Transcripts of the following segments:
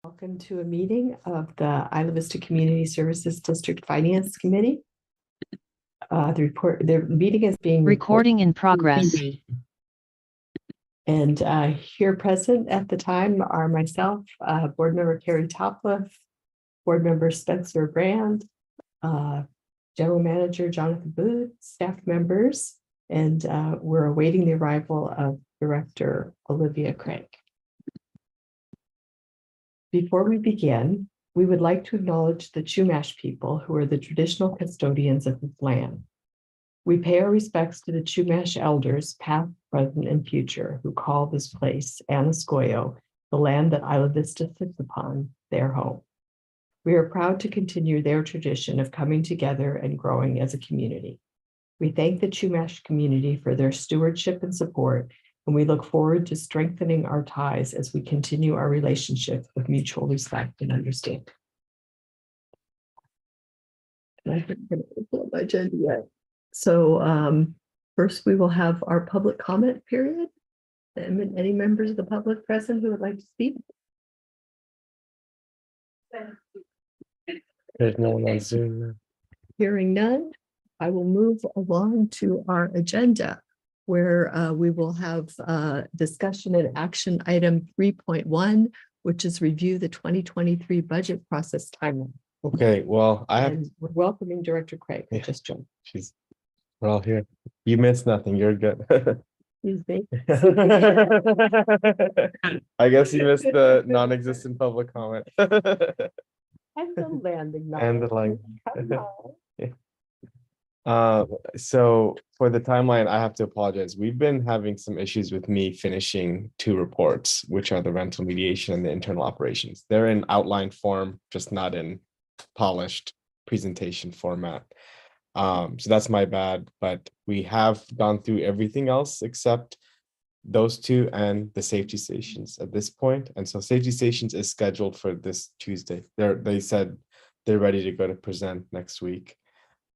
Welcome to a meeting of the Isla Vista Community Services District Finance Committee. The meeting is being Recording in progress. And here present at the time are myself, Board Member Carrie Topliff, Board Member Spencer Brand, General Manager Jonathan Booth, staff members, and we're awaiting the arrival of Director Olivia Craig. Before we begin, we would like to acknowledge the Chumash people who are the traditional custodians of this land. We pay our respects to the Chumash elders, past, present, and future, who call this place Anascoyo, the land that Isla Vista sits upon, their home. We are proud to continue their tradition of coming together and growing as a community. We thank the Chumash community for their stewardship and support, and we look forward to strengthening our ties as we continue our relationship with mutual respect and understanding. And I think I'm going to pull up my agenda yet. So first we will have our public comment period. And any members of the public present who would like to speak? There's no one on Zoom. Hearing none, I will move along to our agenda, where we will have discussion and action item 3.1, which is review the 2023 budget process timeline. Okay, well, And we're welcoming Director Craig, who just joined. We're all here. You missed nothing. You're good. Excuse me. I guess you missed the non-existent public comment. And the landing. And the line. Come on. So for the timeline, I have to apologize. We've been having some issues with me finishing two reports, which are the rental mediation and the internal operations. They're in outline form, just not in polished presentation format. So that's my bad, but we have gone through everything else except those two and the safety stations at this point. And so safety stations is scheduled for this Tuesday. They said they're ready to go to present next week.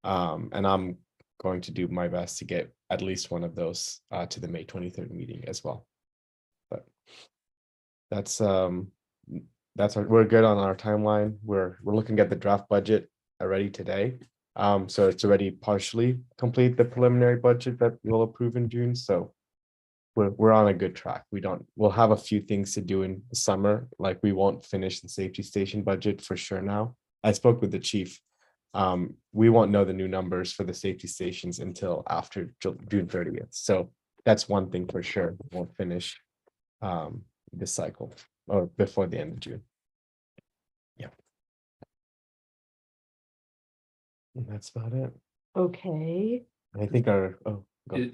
And I'm going to do my best to get at least one of those to the May 23rd meeting as well. But we're good on our timeline. We're looking at the draft budget already today. So it's already partially complete, the preliminary budget that we'll approve in June. So we're on a good track. We'll have a few things to do in the summer, like we won't finish the safety station budget for sure now. I spoke with the chief. We won't know the new numbers for the safety stations until after June 30th. So that's one thing for sure. We won't finish this cycle or before the end of June. Yeah. And that's about it. Okay. I think go.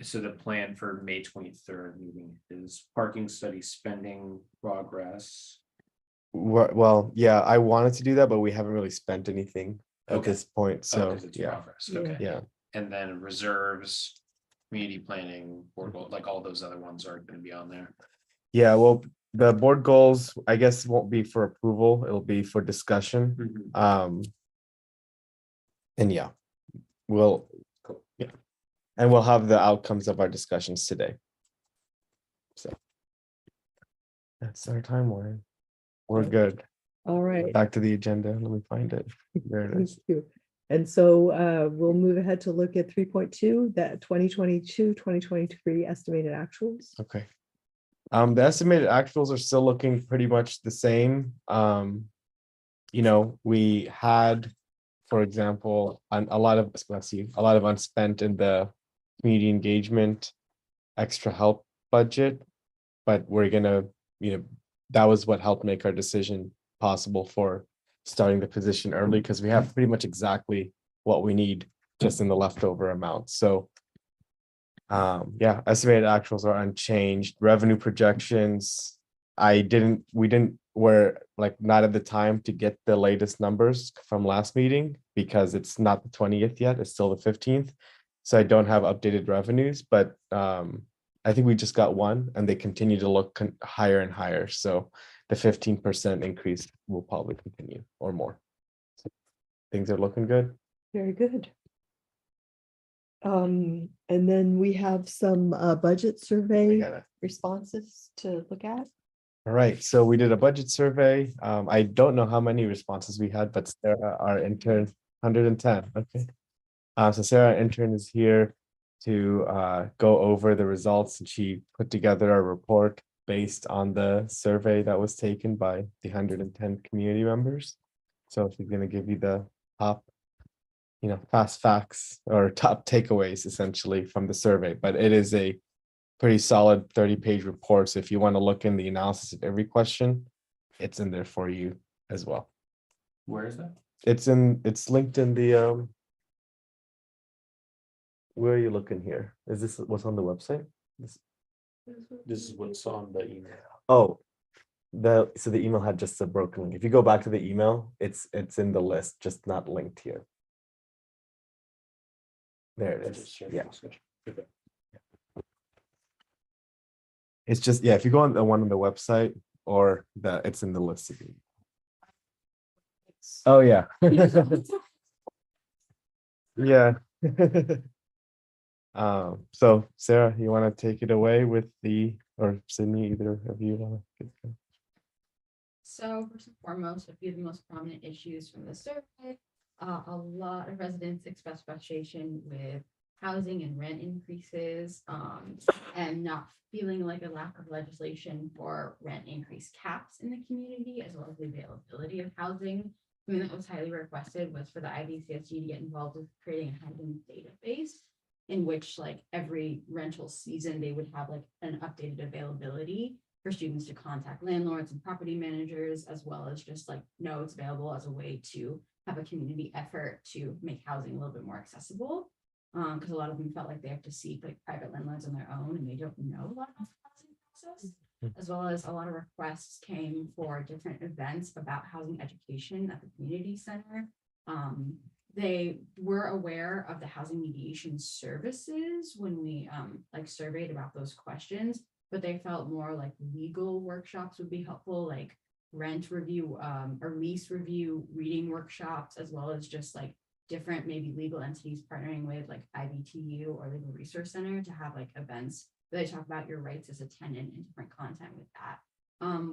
So the plan for May 23rd meeting is parking study spending progress. Well, yeah, I wanted to do that, but we haven't really spent anything at Okay. this point. So 'Cause it's yeah, progress. Okay. yeah. And then reserves, community planning, board goal, like all those other ones are going to be on there. Yeah, well, the board goals, I guess, won't be for approval. It'll be for discussion. And yeah, we'll have the outcomes of our discussions today. So that's our timeline. We're good. All right. Back to the agenda. Let me find it. There it is. Thank you. And so we'll move ahead to look at 3.2, that 2022-2023 estimated actuals. Okay. The estimated actuals are still looking pretty much the same. We had, for example, a lot of unspent in the community engagement extra help budget, but we're gonna, that was what helped make our decision possible for starting the position early, because we have pretty much exactly what we need just in the leftover amount. So estimated actuals are unchanged. Revenue projections, we're like not at the time to get the latest numbers from last meeting because it's not the 20th yet, it's still the 15th. So I don't have updated revenues, but I think we just got one and they continue to look higher and higher. So the 15% increase will probably continue or more. So things are looking good. Very good. And then we have some budget survey responses to look at. All right, so we did a budget survey. I don't know how many responses we had, but Sarah, our intern, 110, okay. So Sarah, our intern, is here to go over the results, and she put together a report based on the survey that was taken by the 110 community members. So she's gonna give you the top, fast facts or top takeaways essentially from the survey, but it is a pretty solid 30-page report. So if you want to look in the analysis of every question, it's in there for you as well. Where is that? It's linked in the where are you looking here? Is this what's on the website? This is what's on the email. Oh, so the email had just a broken link. If you go back to the email, it's in the list, just not linked here. There it is. Yeah. It's just, yeah, if you go on the one on the website or it's in the list. Oh, yeah. Yeah. So Sarah, you want to take it away with or Sydney, either of you want to? So first and foremost, a few of the most prominent issues from the survey. A lot of residents expressed frustration with housing and rent increases, and not feeling like a lack of legislation for rent increase caps in the community, as well as the availability of housing. Something that was highly requested was for the IVCSD to get involved with creating a housing database in which, like, every rental season they would have like an updated availability for students to contact landlords and property managers, as well as just like know it's available as a way to have a community effort to make housing a little bit more accessible. Because a lot of them felt like they have to seek like private landlords on their own and they don't know a lot about the housing process. As well as a lot of requests came for different events about housing education at the community center. They were aware of the housing mediation services when we like surveyed about those questions, but they felt more like legal workshops would be helpful, like rent review or lease review reading workshops, as well as just like different maybe legal entities partnering with like IVTU or Legal Resource Center to have like events where they talk about your rights as a tenant and different content with that.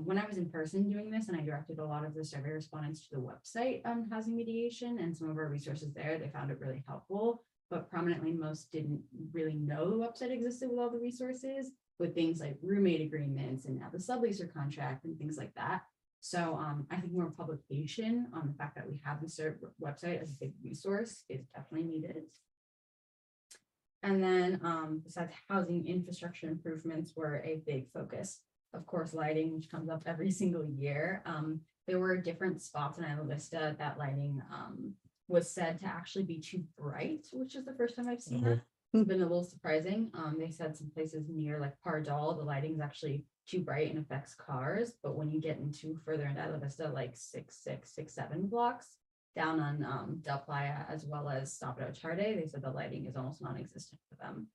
When I was in person doing this, and I directed a lot of the survey respondents to the website on housing mediation and some of our resources there, they found it really helpful, but prominently most didn't really know the website existed with all the resources, with things like roommate agreements and now the subleaser contract and things like that. So I think more publication on the fact that we have the website as a big resource is definitely needed. And then besides housing, infrastructure improvements were a big focus. Of course, lighting, which comes up every single year. There were different spots in Isla Vista that lighting was said to actually be too bright, which is the first time I've seen that. It's been a little surprising. They said some places near like Pardal, the lighting is actually too bright and affects cars. But when you get into further into Isla Vista, like 6, 7 blocks down on Del Playa, as well as Sabado Tarde, they said the lighting is almost non-existent for them.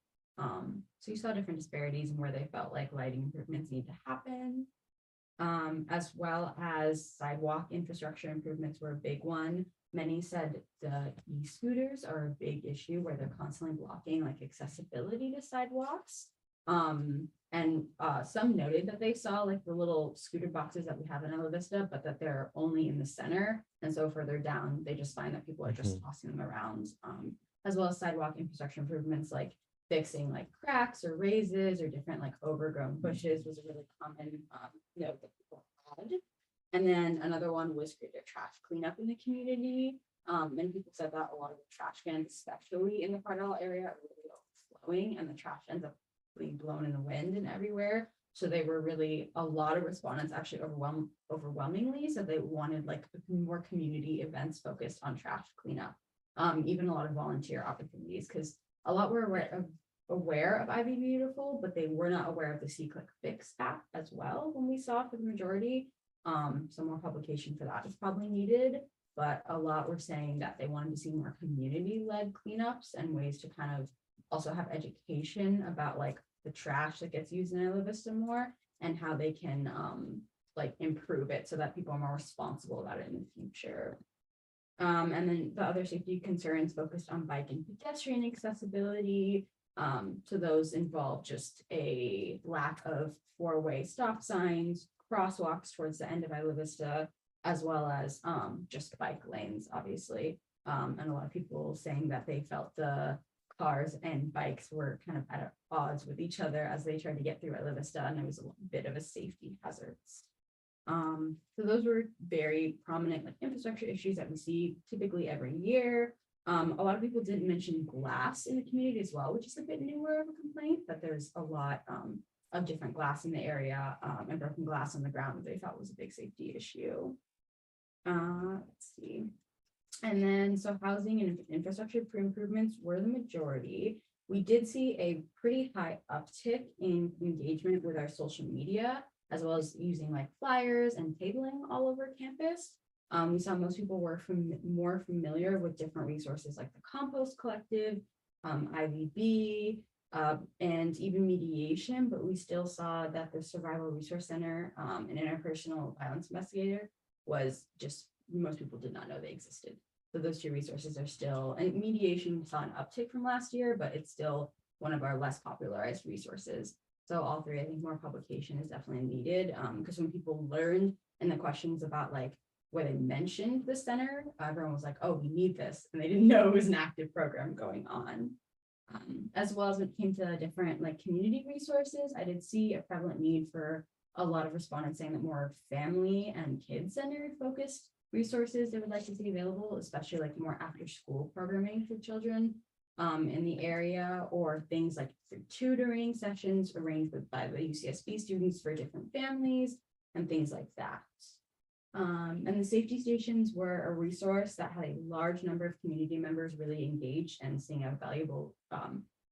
So you saw different disparities in where they felt like lighting improvements need to happen. As well as sidewalk infrastructure improvements were a big one. Many said the e-scooters are a big issue where they're constantly blocking like accessibility to sidewalks. And some noted that they saw like the little scooter boxes that we have in Isla Vista, but that they're only in the center. And so further down, they just find that people are just tossing them around, as well as sidewalk infrastructure improvements like fixing like cracks or raises or different like overgrown bushes was a really common note that people had. And then another one was greater trash cleanup in the community. Many people said that a lot of the trash cans, especially in the Cardell area, are really overflowing and the trash ends up being blown in the wind and everywhere. So they were really, a lot of respondents actually overwhelmingly said they wanted like more community events focused on trash cleanup. Even a lot of volunteer opportunities, because a lot were aware of Ivy Beautiful, but they were not aware of the C-Click Fix app as well when we saw for the majority. Some more publication for that is probably needed, but a lot were saying that they wanted to see more community-led cleanups and ways to kind of also have education about like the trash that gets used in Isla Vista more and how they can like improve it so that people are more responsible about it in the future. And then the other safety concerns focused on bike and pedestrian accessibility. So those involve just a lack of 4-way stop signs, crosswalks towards the end of Isla Vista, as well as just bike lanes, obviously. And a lot of people saying that they felt the cars and bikes were kind of at odds with each other as they tried to get through Isla Vista, and it was a bit of a safety hazard. So those were very prominent like infrastructure issues that we see typically every year. A lot of people didn't mention glass in the community as well, which is a bit newer of a complaint, that there's a lot of different glass in the area and broken glass on the ground that they thought was a big safety issue. Let's see. And then, so housing and infrastructure improvements were the majority. We did see a pretty high uptick in engagement with our social media, as well as using like flyers and tabling all over campus. We saw most people were more familiar with different resources like the Compost Collective, IVB, and even mediation, but we still saw that the Survival Resource Center and Interpersonal Violence Investigator was just, most people did not know they existed. So those two resources are still, and mediation saw an uptick from last year, but it's still one of our less popularized resources. So all three, I think more publication is definitely needed, because when people learned and the questions about like where they mentioned the center, everyone was like, oh, we need this. And they didn't know it was an active program going on. As well as when it came to different like community resources, I did see a prevalent need for a lot of respondents saying that more family and kid-centered focused resources they would like to see available, especially like more after school programming for children in the area, or things like tutoring sessions arranged by the IVCSD students for different families and things like that. And the safety stations were a resource that had a large number of community members really engaged and seeing a valuable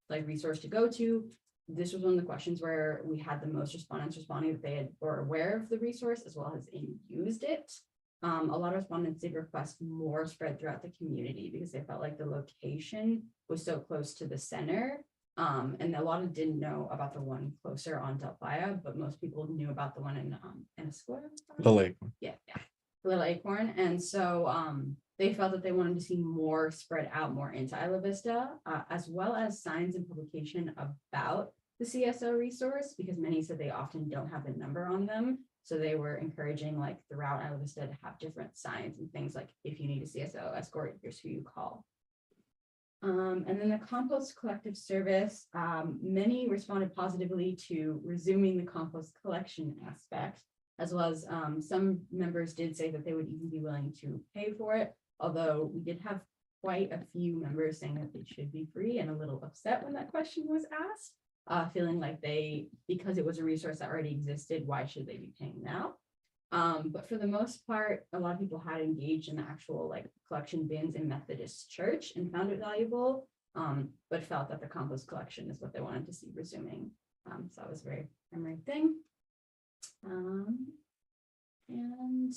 like resource to go to. This was one of the questions where we had the most respondents responding that they were aware of the resource as well as used it. A lot of respondents did request more spread throughout the community because they felt like the location was so close to the center. And a lot of didn't know about the one closer on Delphia, but most people knew about the one in a square. The lake. Yeah, Little Acorn. And so they felt that they wanted to see more spread out more into Isla Vista, as well as signs and publication about the CSO resource, because many said they often don't have the number on them. So they were encouraging like throughout Isla Vista to have different signs and things like, if you need a CSO escort, here's who you call. And then the compost collective service, many responded positively to resuming the compost collection aspect, as well as some members did say that they would even be willing to pay for it. Although we did have quite a few members saying that it should be free and a little upset when that question was asked. Feeling like because it was a resource that already existed, why should they be paying now? But for the most part, a lot of people had engaged in the actual like collection bins in Methodist Church and found it valuable, but felt that the compost collection is what they wanted to see resuming. So that was a very primary thing. And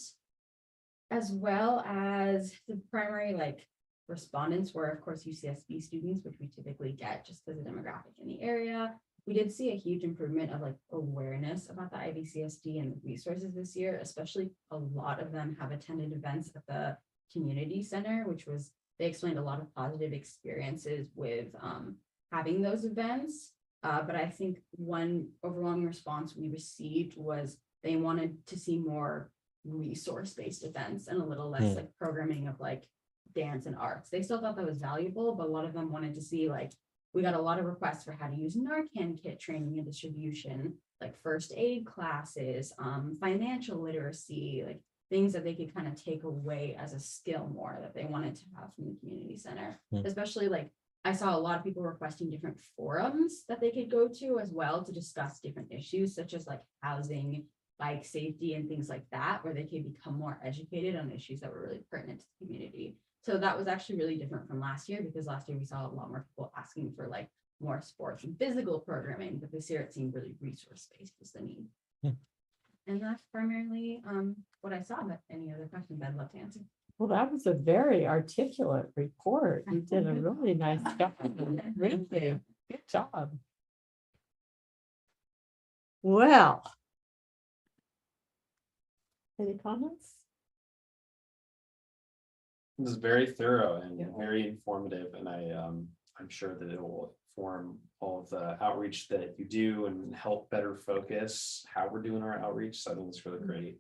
as well as the primary like respondents were, of course, UCSB students, which we typically get just because of the demographic in the area. We did see a huge improvement of like awareness about the IVCSD and the resources this year, especially a lot of them have attended events at the community center, which was, they explained a lot of positive experiences with having those events. But I think one overwhelming response we received was they wanted to see more resource-based events and a little less like programming of like dance and arts. They still thought that was valuable, but a lot of them wanted to see like, we got a lot of requests for how to use Narcan kit training and distribution, like first aid classes, financial literacy, like things that they could kind of take away as a skill more that they wanted to have from the community center. Especially like I saw a lot of people requesting different forums that they could go to as well to discuss different issues such as like housing, bike safety and things like that, where they could become more educated on issues that were really pertinent to the community. So that was actually really different from last year, because last year we saw a lot more people asking for like more sports and physical programming, but this year it seemed really resource-based was the need. And that's primarily what I saw, but any other questions I'd love to answer. Well, that was a very articulate report. You did a really nice job. Really good job. Well, any comments? It was very thorough and Yeah. very informative, and I'm sure that it will inform all of the outreach that you do and help better focus how we're doing our outreach. So I think it's really great.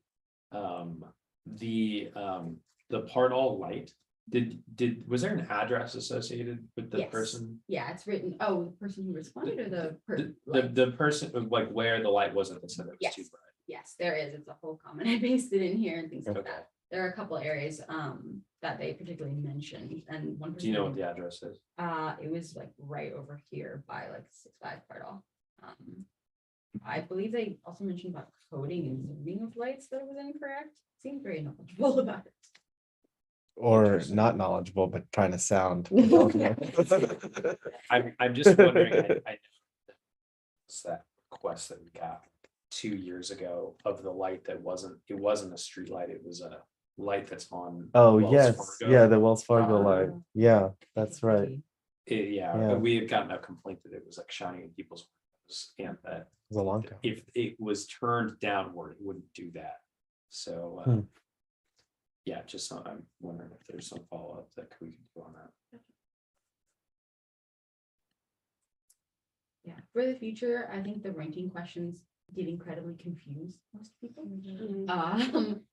The part all light, was there an address associated with the Yes. person? Yeah, it's written, oh, the person who responded or The person, like where the light wasn't, that said it was Yes. too bright. Yes, there is. It's a whole comment. I pasted in here and things like Okay. that. There are a couple areas that they particularly mentioned, and one. Do you know what person- the address is? It was like right over here by like 6-5 Cardall. I believe they also mentioned about coding and zooming of lights that was incorrect. Seemed very knowledgeable about it. Or Interesting. not knowledgeable, but trying to sound. I'm just wondering, I know it's that request that we got 2 years ago of the light that it wasn't a street light, it was a light that's on. Oh, Wells yes, Fargo. yeah, the Wells Fargo light. Oh. Yeah, that's right. Yeah, Yeah. we had gotten a complaint that it was like shining in people's windows and that It was a long time. if it was turned downward, it wouldn't do that. So, Hmm. yeah, just I'm wondering if there's some follow-up that we can do on that. Yeah, for the future, I think the ranking questions get incredibly confused most people.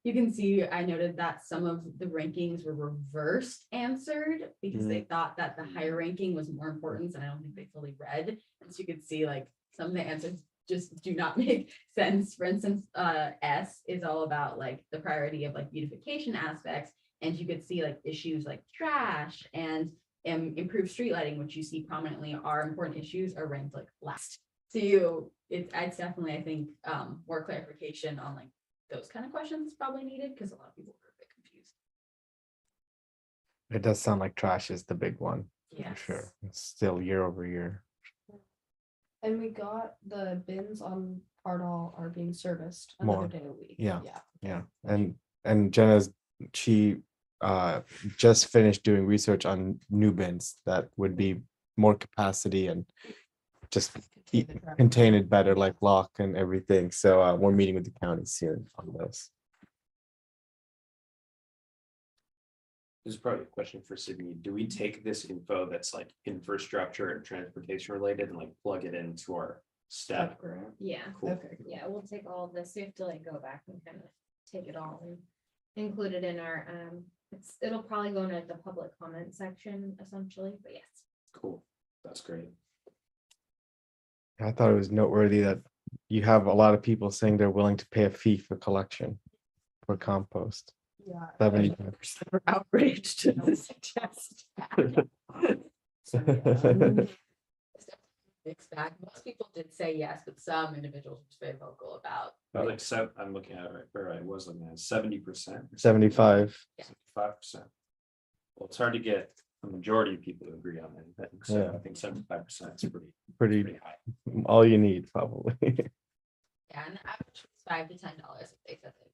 You can see, I noted that some of the rankings were reversed answered because they thought that the higher ranking was more important, and I don't think they fully read. And so you could see like some of the answers just do not make sense. For instance, S is all about like the priority of like beautification aspects, and you could see like issues like trash and improved street lighting, which you see prominently are important issues, are ranked like last. So it's definitely, I think, more clarification on like those kind of questions probably needed because a lot of people were a bit confused. It does sound like trash is the big one, for Yes. sure. It's still year over year. And we got the bins on Cardall are being serviced More. another day a week. Yeah. Yeah. Yeah, and she just finished doing research on new bins that would be more capacity and just Contain the traffic. contain it better, like lock and everything. So we're meeting with the county soon on those. This is probably a question for Sydney. Do we take this info that's like infrastructure and transportation related and like plug it into our step? Yeah, Cool. Okay. yeah, we'll take all of this, we have to like go back and kind of take it all and include it in our, it'll probably go into the public comment section essentially, but yes. Cool, that's great. I thought it was noteworthy that you have a lot of people saying they're willing to pay a fee for collection for compost. Yeah. 70. We're outraged to suggest. So, yeah. Mixed bag. Most people did say yes, but some individuals were very vocal about. Like I'm looking at it right where I was looking at 70%. 75. 75%. Well, it's hard to get a majority of people to agree on anything. So Yeah. I think 75% is Pretty pretty high. all you need, probably. Yeah, and the average was $5 to $10 if they said they.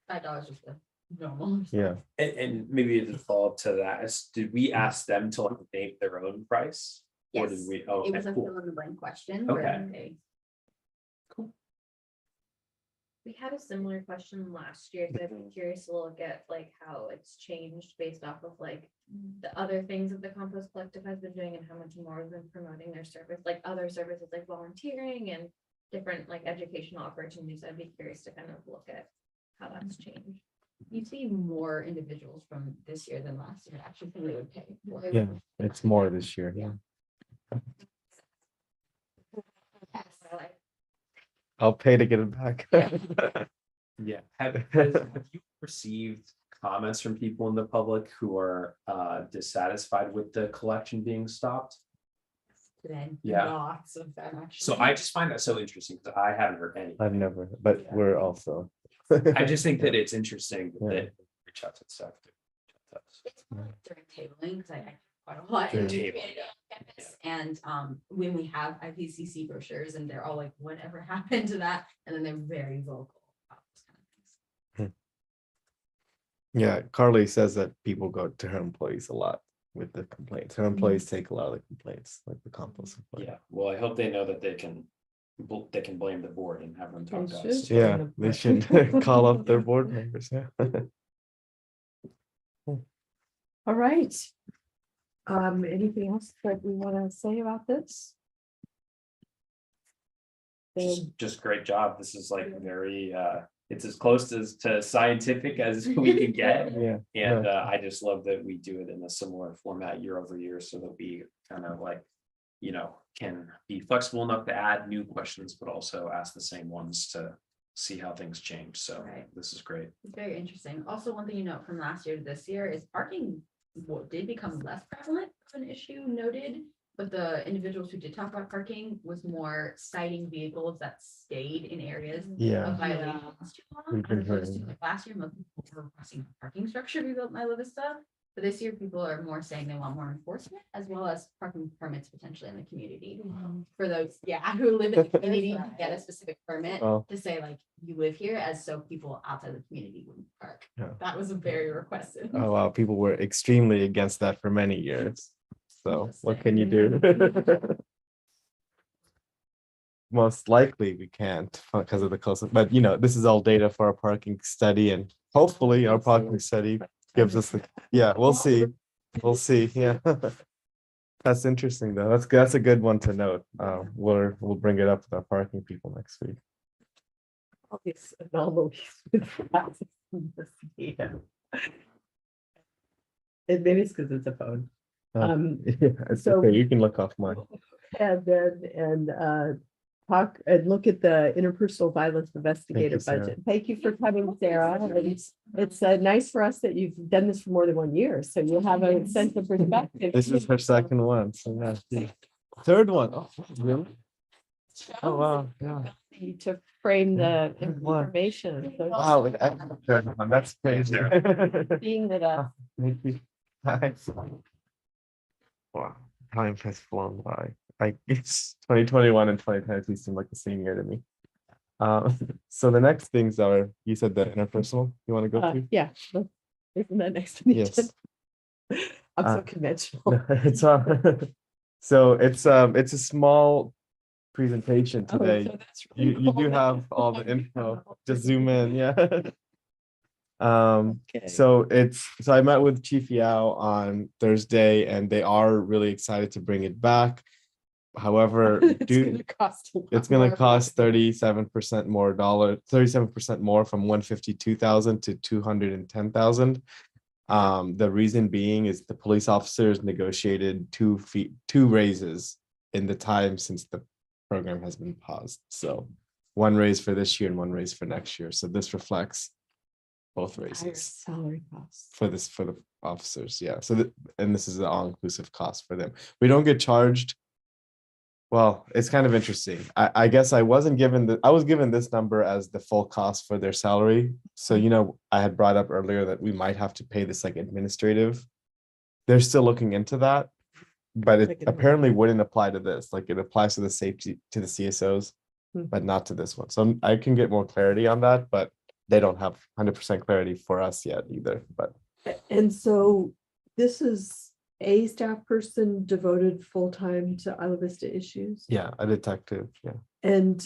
$5 was the normal. Yeah. And maybe as a follow-up to that, did we ask them to like name their own price? Or did Yes, we? Oh, it was okay, a cool. fill in the blank question. where Okay. they- We had a similar question last year, so I'd be curious to look at like how it's changed based off of like the other things that the compost collective has been doing and how much more we've been promoting their service, like other services like volunteering and different like educational opportunities. I'd be curious to kind of look at how that's changed. You see more individuals from this year than last year actually think they would pay. more. Yeah, it's more this year. Yeah. Yes, I like- I'll pay to get it back. Yeah. Have you received comments from people in the public who are dissatisfied with the collection being stopped? Today, Yeah. lots of them actually. So I just find that so interesting because I haven't heard any. I've never, but Yeah. we're also. I just think that it's interesting Yeah. that reach out to staff. It's more like during tabling, because I quite a lot in During the tabling, community on campus. And when we have IVCC brochures and they're all like, whatever happened to that? And then they're very vocal about those kind of things. Yeah, Carly says that people go to her employees a lot with the complaints. Her employees take a lot of the complaints, like the compost. employees. Yeah, well, I hope they know that they can blame the board and have them talk They to us. should. Yeah, they should call up their board members. Yeah. All right. Anything else that we want to say about this? Then- Just great job. This is like very, it's as close to scientific as we can get. Yeah. And I just love that we do it in a similar format year over year so that we kind of like, can be flexible enough to add new questions, but also ask the same ones to see how things change. So Right. this is great. It's very interesting. Also, one thing you note from last year to this year is parking did become less prevalent of an issue noted. But the individuals who did talk about parking was more citing vehicles that stayed in areas Yeah. of violations too long. We've been As opposed to hearing like last year, most people were requesting a parking structure to be built in my Vista. But this year, people are more saying they want more enforcement as well as parking permits potentially in the community. For those, who live in the community, to get a specific permit Oh. to say like, you live here, as so people outside the community wouldn't park. Yeah. That was very requested. Oh, wow. People were extremely against that for many years. So Just what saying. can you do? Most likely we can't because of the closest, but this is all data for our parking study and hopefully our parking study gives us we'll see. We'll see. Yeah. That's interesting though. That's a good one to note. We'll bring it up with our parking people next week. All these anomalies with rats in this data. And maybe it's because it's a phone. Yeah, it's so- okay. You can look off mine. And talk and look at the interpersonal violence investigative Sarah. budget. Thank you for coming, Sarah. And it's nice for us that you've done this for more than 1 year, so you'll have a sense of perspective. This is her second one. So yeah. Third one. Oh, really? Oh, wow. Yeah. To frame the Good one. information. So Wow. Third one. That's crazy. being that Thank you. Nice. Wow. Time has flown by. It's 2021 and 2022 seem like the same year to me. So the next things are, you said the interpersonal, you want to go through? yeah. Isn't that next to me? Yes. I'm so Uh, conventional. It's so it's a small presentation today. Oh, so that's really You cool. do have all the info. Just zoom in, yeah. Okay. So I met with Chief Yao on Thursday and they are really excited to bring it back. However, it's gonna cost 37% more 37% more from 152,000 to 210,000. The reason being is the police officers negotiated two raises in the time since the program has been paused. So one raise for this year and one raise for next year. So this reflects both Higher raises salary costs. for the officers. Yeah. So and this is an all-inclusive cost for them. We don't get charged. Well, it's kind of interesting. I guess I was given this number as the full cost for their salary. So, I had brought up earlier that we might have to pay this like administrative. They're still looking into that, but it apparently wouldn't apply to this. Like it applies to the safety, to the CSOs, but not to this one. So I can get more clarity on that, but they don't have 100% clarity for us yet either. But And so this is a staff person devoted full-time to Isla Vista issues. yeah, a detective. Yeah. And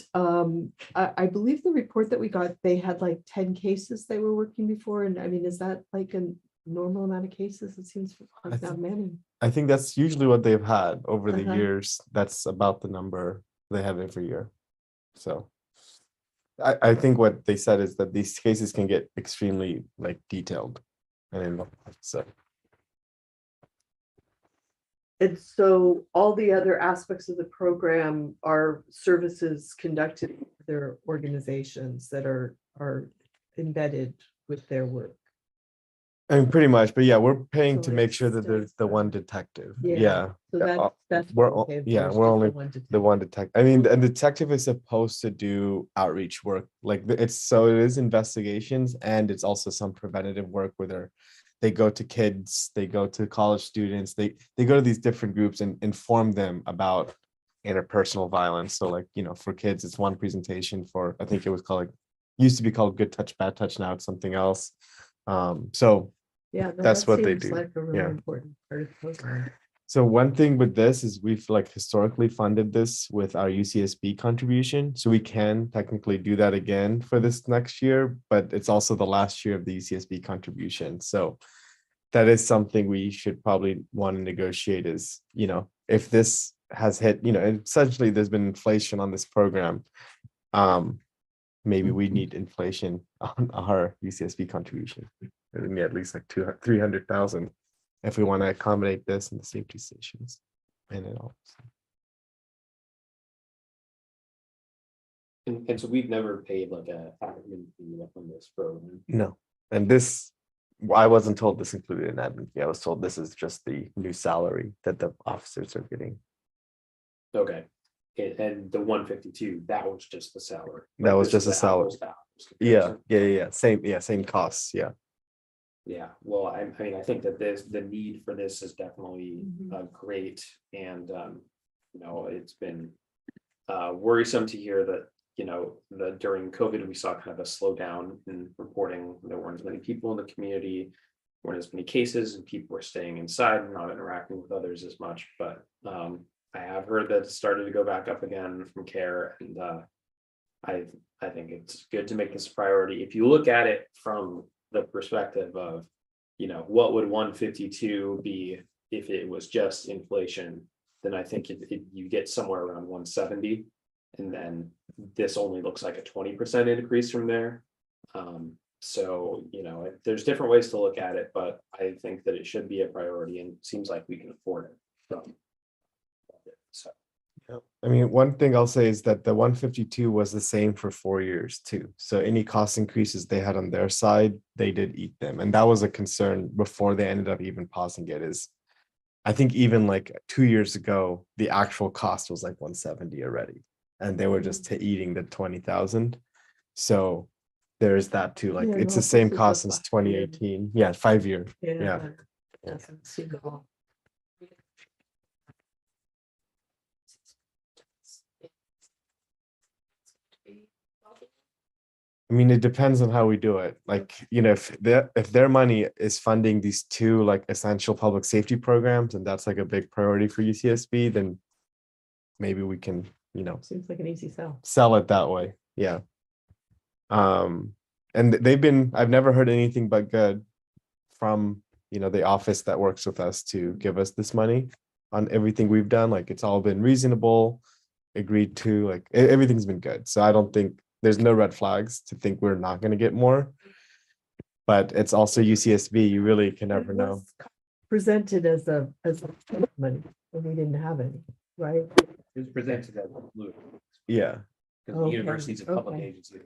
I believe the report that we got, they had like 10 cases they were working before. And I mean, is that like a normal amount of cases? It seems like not many. I think that's usually what they've had over the Uh-huh. years. That's about the number they have every year. So I think what they said is that these cases can get extremely like detailed. And so And so all the other aspects of the program are services conducted in their organizations that are embedded with their work. and pretty much, but yeah, we're paying So to make it's sure that still there's the stuff. one detective. Yeah. Yeah. So Yeah, that's. we're what o- they yeah, enforce, we're just only one the detective. one detective. I mean, a detective is supposed to do outreach work. Like it is investigations and it's also some preventative work where they go to kids, they go to college students, they go to these different groups and inform them about interpersonal violence. So like, for kids, it's one presentation for, I think it was called used to be called Good Touch, Bad Touch. Now it's something else. So Yeah, no, that's that what they seems do. like a really Yeah. important part of the program. So one thing with this is we've like historically funded this with our UCSB contribution. So we can technically do that again for this next year, but it's also the last year of the UCSB contribution. So that is something we should probably want to negotiate is, if this has hit, essentially there's been inflation on this program. Maybe we need inflation on our UCSB contribution. We need at least like 300,000 if we want to accommodate this in the safety stations and it all. And so we've never paid like a admin fee on this program. No, and this, I wasn't told this included an admin fee. I was told this is just the new salary that the officers are getting. Okay. And the 152, that was just the salary. That was This just a is the salary. apples to apples Yeah, comparison. same costs. Yeah. Yeah, well, I mean, I think that the need for this is definitely great, and it's been worrisome to hear that, during COVID, we saw kind of a slowdown in reporting. There weren't as many people in the community, weren't as many cases, and people were staying inside and not interacting with others as much. But I have heard that it started to go back up again from CARE, and I think it's good to make this a priority. If you look at it from the perspective of, what would 152 be if it was just inflation, then I think you get somewhere around 170. And then this only looks like a 20% increase from there. So, there's different ways to look at it, but I think that it should be a priority, and it seems like we can afford it. So. I mean, one thing I'll say is that the 152 was the same for 4 years too. So any cost increases they had on their side, they did eat them. And that was a concern before they ended up even pausing it. Is I think even like 2 years ago, the actual cost was like 170 already. And they were just eating the 20,000. So there's that too. Like Yeah, it's no, the same this is cost the since 5 year. 2018. Yeah, 5 year. Yeah. Yes, I've seen it all. I mean, it depends on how we do it. Like, if their money is funding these two like essential public safety programs, and that's like a big priority for UCSB, then maybe we can, Seems like an easy sell. sell it that way. Yeah. And I've never heard anything but good from, the office that works with us to give us this money on everything we've done. Like it's all been reasonable, agreed to, like everything's been good. So I don't think there's no red flags to think we're not going to get more. But it's also UCSB. You really can never It know. was presented as a money, and we didn't have any, right? It was presented as blue, Yeah. because the Okay, university's a public okay. agency.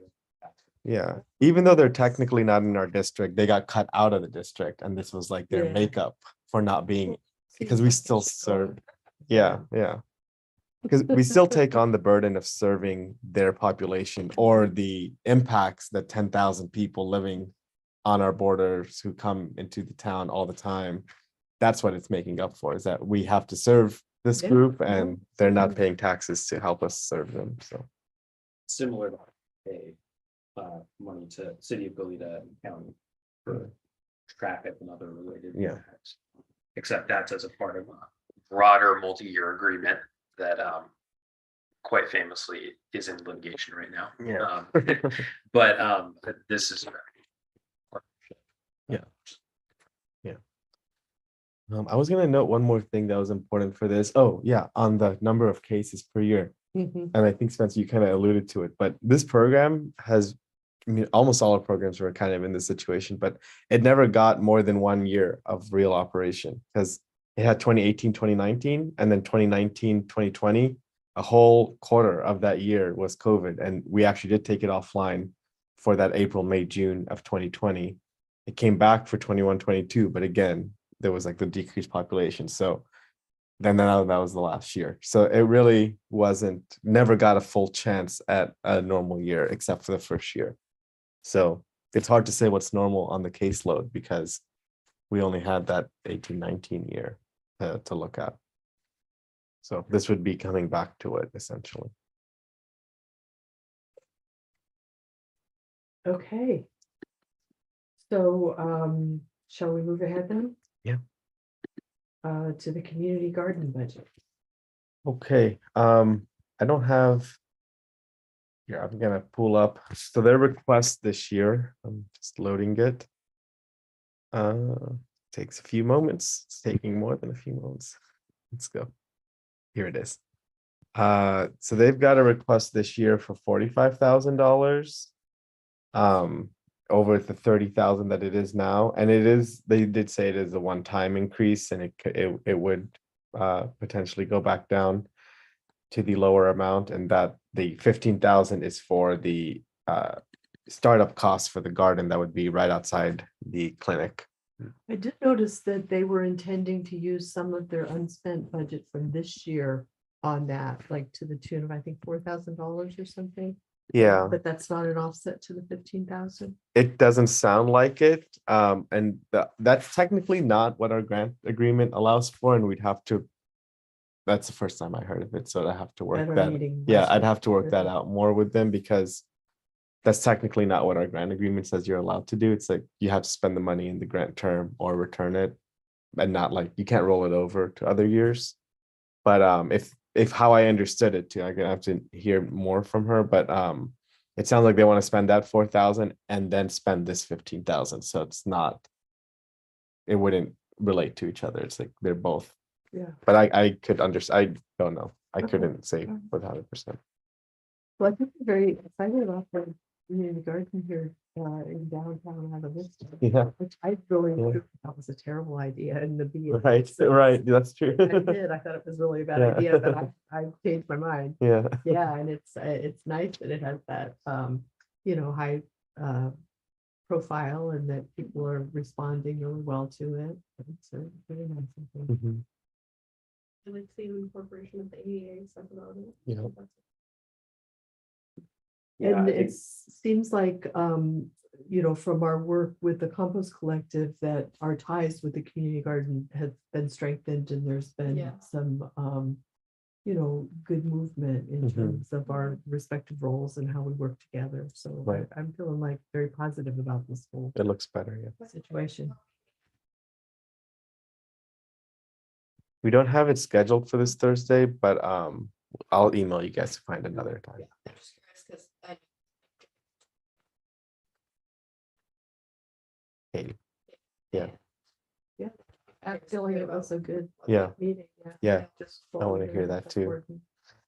Yeah. Even though they're technically not in our district, they got cut out of the district. And this was like their Yeah. makeup for not being, because Seems we like it still should go. serve. Yeah. Because we still take on the burden of serving their population or the impacts that 10,000 people living on our borders who come into the town all the time. That's what it's making up for, is that we have to serve this Yeah, group yeah, and they're not absolutely. paying taxes to help us serve them. So, Similar to pay money to city of Goleta County for traffic and other related. Yeah. impacts. Except that's as a part of a broader multi-year agreement that quite famously is in litigation right now. Yeah. But this is. I was going to note one more thing that was important for this. Oh, yeah, on the number of cases per year. Mhm. And I think, Spencer, you kind of alluded to it, but this program has, I mean, almost all our programs were kind of in this situation, but it never got more than 1 year of real operation, because it had 2018, 2019, and then 2019, 2020. A whole quarter of that year was COVID. And we actually did take it offline for that April, May, June of 2020. It came back for 21, 22, but again, there was like the decreased population. So then that was the last year. So it really never got a full chance at a normal year except for the first year. So it's hard to say what's normal on the caseload because we only had that 18-19 year to look at. So this would be coming back to it essentially. Okay. So shall we move ahead then? Yeah. To the community garden budget. Okay, I don't have. Here, I'm gonna pull up. So their request this year, I'm just loading it. takes a few moments. It's taking more than a few moments. Let's go. Here it is. So they've got a request this year for $45,000. Over the 30,000 that it is now, and they did say it is a one-time increase, and it would potentially go back down to the lower amount, and that the 15,000 is for the startup costs for the garden that would be right outside the clinic. I did notice that they were intending to use some of their unspent budget from this year on that, like to the tune of, I think, $4,000 or something. Yeah, But that's not an offset to the 15,000. it doesn't sound like it. And that's technically not what our grant agreement allows for, and we'd have to. That's the first time I heard of it, so I have to work At our that. meeting Yeah, last I'd week. have to work that out more with them, because that's technically not what our grant agreement says you're allowed to do. It's like you have to spend the money in the grant term or return it, and not like you can't roll it over to other years. But if how I understood it too, I'm gonna have to hear more from her. But it sounds like they want to spend that 4,000 and then spend this 15,000. So it's not. It wouldn't relate to each other. It's like they're both. Yeah. But I could understand. I don't know. I Okay. couldn't say Alright. 100%. Well, I think we're very excited about the community garden here in downtown Havana, Yeah. which I really Yeah. thought was a terrible idea in the beginning. Right. So Right. That's true. I did. I thought it was really a bad Yeah. idea, but I changed my mind. Yeah. Yeah, and it's nice that it has that high profile, and that people are responding really well to it. It's a very nice thing. Mhm. I like seeing incorporation of the ADA stuff about it. Yeah. Yeah, And I think- it seems like, from our work with the Compost Collective, that our ties with the community garden have been strengthened, and there's been Yeah. some, good movement in Mhm. terms of our respective roles and how we work together. So Right. I'm feeling like very positive about this whole It looks better. Yeah. situation. We don't have it scheduled for this Thursday, but I'll email you guys to find another time. I'm just curious because I. Katie. Yeah. I'm feeling it was a good Yeah. meeting. Yeah. Just I wanna forward hear it, that that's too. important.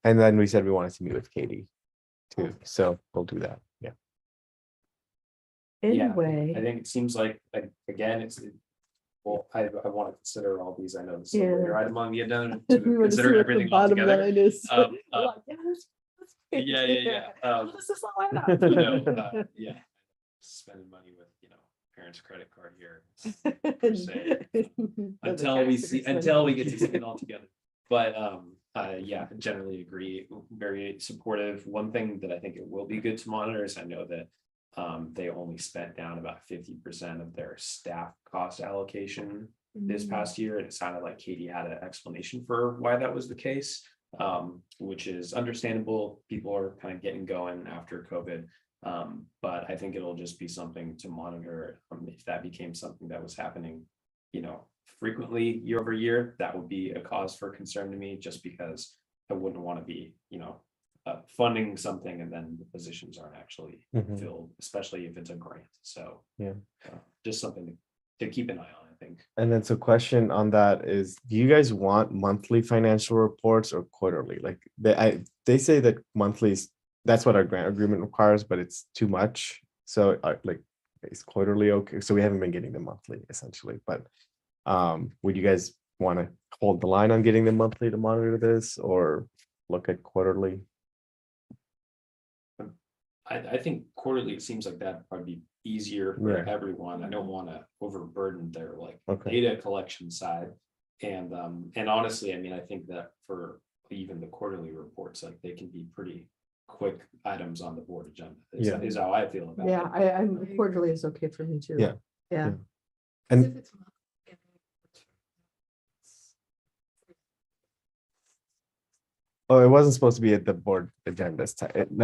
And then we said we wanted to meet with Katie too. Okay. So we'll do that. Yeah. Yeah, Anyway. I think it seems like again, well, I want to consider all these. I know this is a Yeah. later item on the agenda We to wanna see consider what the everything all bottom together. line is. Um, We're like, yeah, that's great. Yeah. This is all I No, have. yeah. Spending money with, parents' credit card here. per se. Until we get to see it all together. But yeah, generally agree, very supportive. One thing that I think it will be good to monitor is I know that they only spent down about 50% of their staff cost allocation this past year, and it sounded like Katie had an explanation for why that was the case, which is understandable. People are kind of getting going after COVID. But I think it'll just be something to monitor. If that became something that was happening, frequently year over year, that would be a cause for concern to me, just because I wouldn't want to be, funding something and then the positions aren't actually Mhm. filled, especially if it's a grant. So Yeah. just something to keep an eye on, I think. And then so question on that is, do you guys want monthly financial reports or quarterly? Like they say that monthlies, that's what our grant agreement requires, but it's too much. So like it's quarterly okay. So we haven't been getting the monthly essentially, but would you guys want to hold the line on getting the monthly to monitor this, or look at quarterly? I think quarterly, it seems like that'd probably be easier for Yeah. everyone. I don't want to overburden their Okay. data collection side. And honestly, I mean, I think that for even the quarterly reports, like they can be pretty quick items on the board agenda. Yeah. Is how I feel about Yeah, it. I'm quarterly is okay for me too. Yeah. Yeah. And oh, it wasn't supposed to be at the board agendas.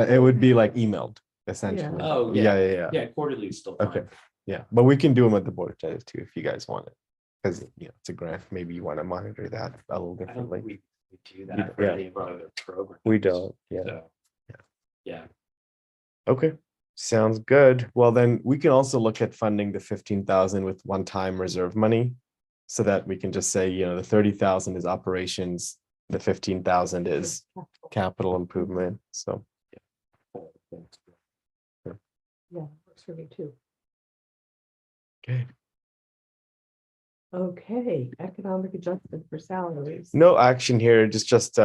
It would be like emailed essentially. Oh, yeah. Yeah. Yeah, quarterly is still fine. Okay. Yeah, but we can do them at the board agendas too if you guys want it, because it's a grant. Maybe you want to monitor that a little I don't think differently. we do don't- that for yeah. any of our other programs. We don't. Yeah. So, Yeah. Yeah. Okay. Sounds good. Well, then we can also look at funding the 15,000 with one-time reserve money. So that we can just say, the 30,000 is operations, the 15,000 is capital improvement, so. Yeah, works for me too. Okay. Okay, economic adjustment for salaries. No action here, just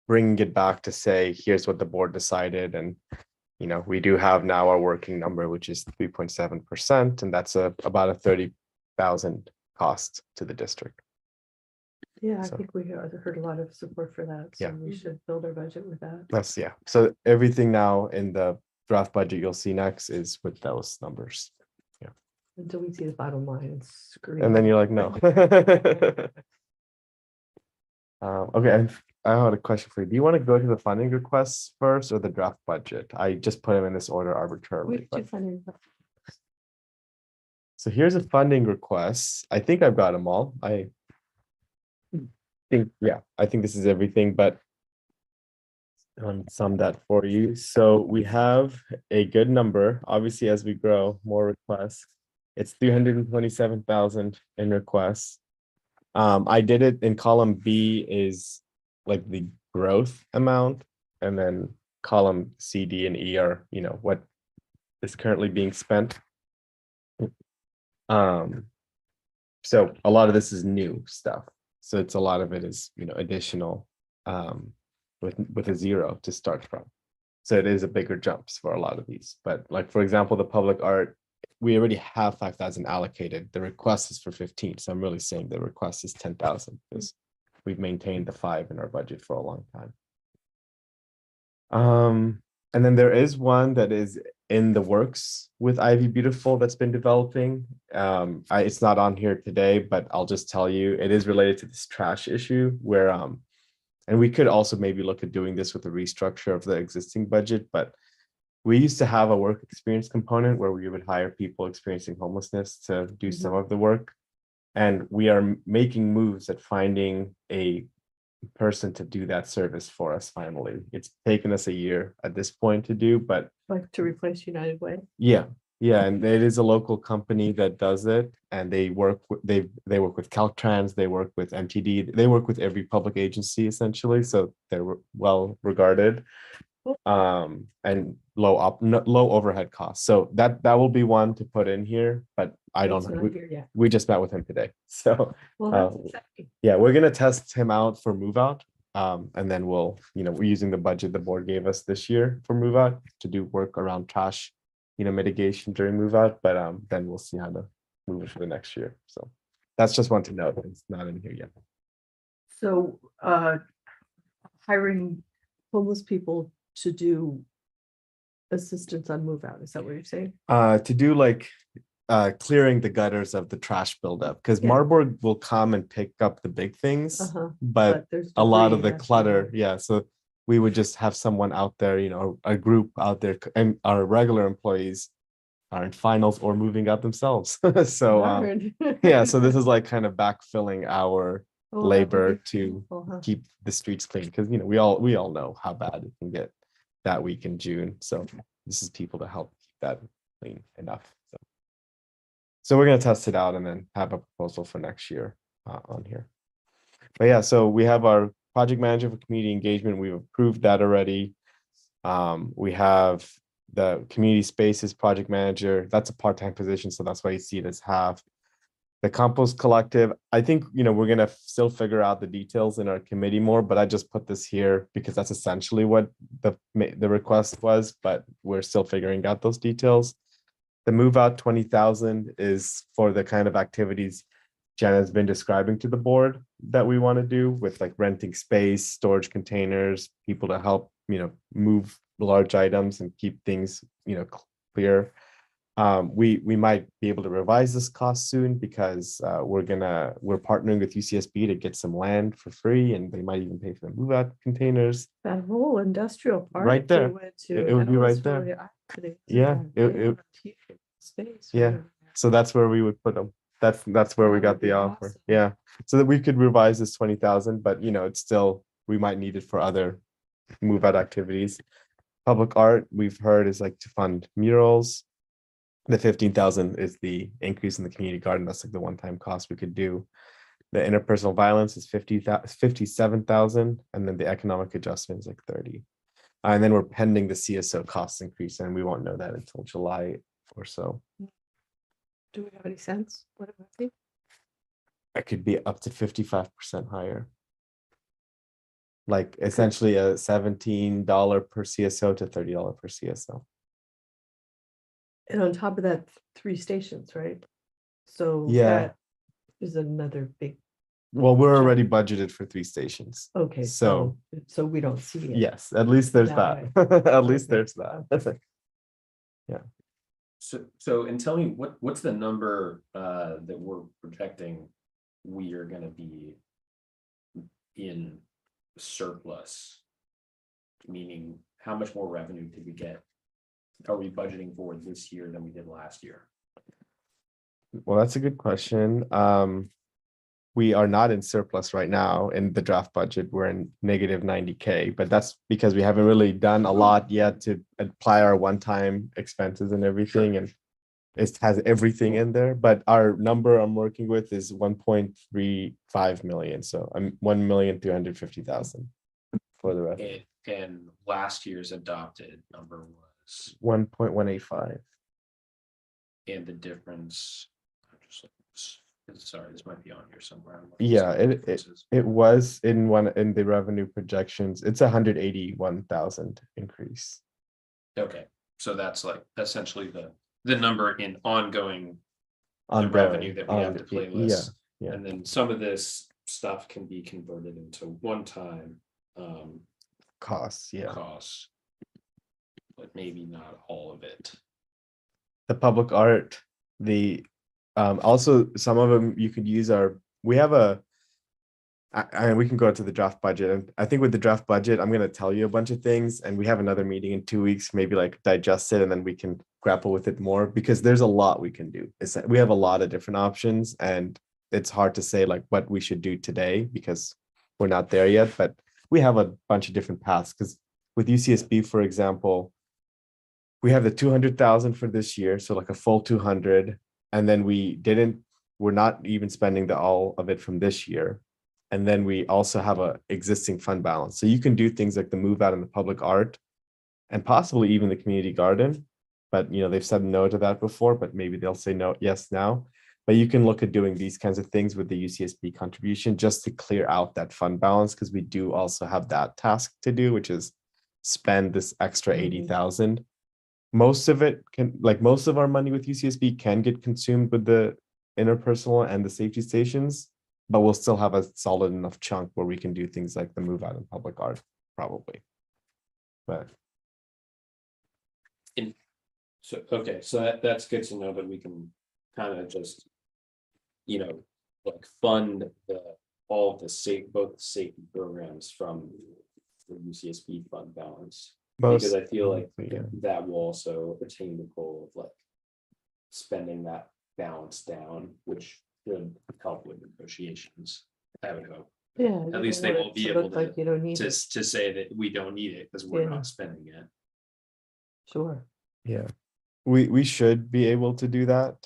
bringing it back to say, here's what the board decided, and we do have now our working number, which is 3.7%, and that's about a 30,000 cost to the district. Yeah, I So- think we heard a lot of support for that, so Yeah. we should build our budget with that. That's So everything now in the draft budget you'll see next is with those numbers, Until we see the bottom line and scream. and then you're like, no. Okay, I had a question for you. Do you want to go to the funding requests first or the draft budget? I just put them in this order We arbitrarily. have but- two funding. So here's a funding request. I think I've got them all. I think this is everything, but sum that for you. So we have a good number. Obviously, as we grow, more requests. It's 327,000 in requests. I did it in column B is like the growth amount, and then column C, D, and E are, what is currently being spent. So a lot of this is new stuff. So it's a lot of it is, additional, with a zero to start from. So it is a bigger jumps for a lot of these, but like, for example, the public art, we already have 5,000 allocated. The request is for 15. So I'm really saying the request is 10,000 because we've maintained the 5 in our budget for a long time. And then there is one that is in the works with Ivy Beautiful that's been developing. It's not on here today, but I'll just tell you, it is related to this trash issue where, and we could also maybe look at doing this with a restructure of the existing budget, but we used to have a work experience component where we would hire people experiencing homelessness to do some of the work. And we are making moves at finding a person to do that service for us finally. It's taken us a year at this point to do, but Like to replace United Way. yeah, and it is a local company that does it, and they work with Caltrans, they work with MTD, they work with every public agency essentially, so they're well regarded. And low overhead costs. So that will be one to put in here, but I don't It's know. not here yet. We just met with him today, so Well, that's uh, exciting. yeah, we're gonna test him out for move out. And then we're using the budget the board gave us this year for move out to do work around trash, mitigation during move out, but then we'll see how to move it for the next year. So that's just one to note. It's not in here yet. So, hiring homeless people to do assistance on move out, is that what you're saying? To do like clearing the gutters of the trash buildup, because Yeah. Marburg will come and pick up the big things, Uh-huh. but there's a lot of debris the has to clutter, be- yeah, so we would just have someone out there, a group out there, and our regular employees are in finals or moving out themselves. So Darn. yeah, so this is like kind of backfilling our Oh, that would labor be to wonderful, huh? keep the streets clean, because we all know how bad it can get that week in June. So this is people to help keep that clean enough. So we're gonna test it out and then have a proposal for next year on here. But yeah, so we have our project manager for community engagement. We've approved that already. We have the community spaces project manager. That's a part-time position, so that's why you see it as half. The compost collective, I think, we're gonna still figure out the details in our committee more, but I just put this here because that's essentially what the request was, but we're still figuring out those details. The move out 20,000 is for the kind of activities Jen has been describing to the board that we want to do with like renting space, storage containers, people to help, move large items and keep things, clear. We might be able to revise this cost soon because we're partnering with UCSB to get some land for free, and they might even pay for the move out containers. That whole industrial park. Right there. we went to, It would that be right was there. really eye-opening. Yeah, They it- have a huge Space. Yeah. right? So that's where we would put them. That's where we That got would be the offer. awesome. Yeah. So that we could revise this 20,000, but it's still, we might need it for other move out activities. Public art, we've heard, is like to fund murals. The 15,000 is the increase in the community garden. That's like the one-time cost we could do. The interpersonal violence is 57,000, and then the economic adjustment is like 30. And then we're pending the CSO cost increase, and we won't know that until July or so. Do we have any sense? What it might be? It could be up to 55% higher. Like essentially a $17 per CSO to $30 per CSO. And on top of that, 3 stations, right? So Yeah. that is another big, Well, we're already budgeted for 3 stations. okay, So- so we don't see it. Yes, at least there's That that. At least Okay. there's that. So and tell me what's the number that we're projecting we are gonna be in surplus? Meaning, how much more revenue did we get? Are we budgeting for this year than we did last year? Well, that's a good question. We are not in surplus right now in the draft budget. We're in negative 90K, but that's because we haven't really done a lot yet to apply our one-time expenses and everything. And it has everything in there, but our number I'm working with is 1.35 million. So I'm 1,350,000 for the rest. And last year's adopted number was, 1.185. and the difference. I'm just looking sorry, this might be on here somewhere. I'm looking Yeah, at some it differences. was in the revenue projections. It's 181,000 increase. Okay, so that's like essentially the number in ongoing the Ongoing, revenue that we have to yeah, playlist. yeah. And then some of this stuff can be converted into one-time Costs, yeah. costs. But maybe not all of it. The public art, the also some of them you could use we have and we can go to the draft budget. And I think with the draft budget, I'm going to tell you a bunch of things, and we have another meeting in 2 weeks, maybe like digest it, and then we can grapple with it more, because there's a lot we can do. We have a lot of different options, and it's hard to say like what we should do today because we're not there yet, but we have a bunch of different paths. Because with UCSB, for example, we have the 200,000 for this year, so like a full 200, and then we're not even spending all of it from this year. And then we also have a existing fund balance. So you can do things like the move out in the public art and possibly even the community garden. But they've said no to that before, but maybe they'll say no, yes now. But you can look at doing these kinds of things with the UCSB contribution just to clear out that fund balance, because we do also have that task to do, which is spend this extra 80,000. Most of it most of our money with UCSB can get consumed with the interpersonal and the safety stations, but we'll still have a solid enough chunk where we can do things like the move out in public art, probably. But So, okay, so that's good to know that we can kind of just, like fund all of the both safety programs from the UCSB fund balance. Because I feel like yeah. that will also attain the goal of like spending that balance down, which should help with negotiations. I would hope Yeah. At least they won't be able Like you don't need to it, say that we don't need it because we're Yeah. not spending it. sure. Yeah, we should be able to do that.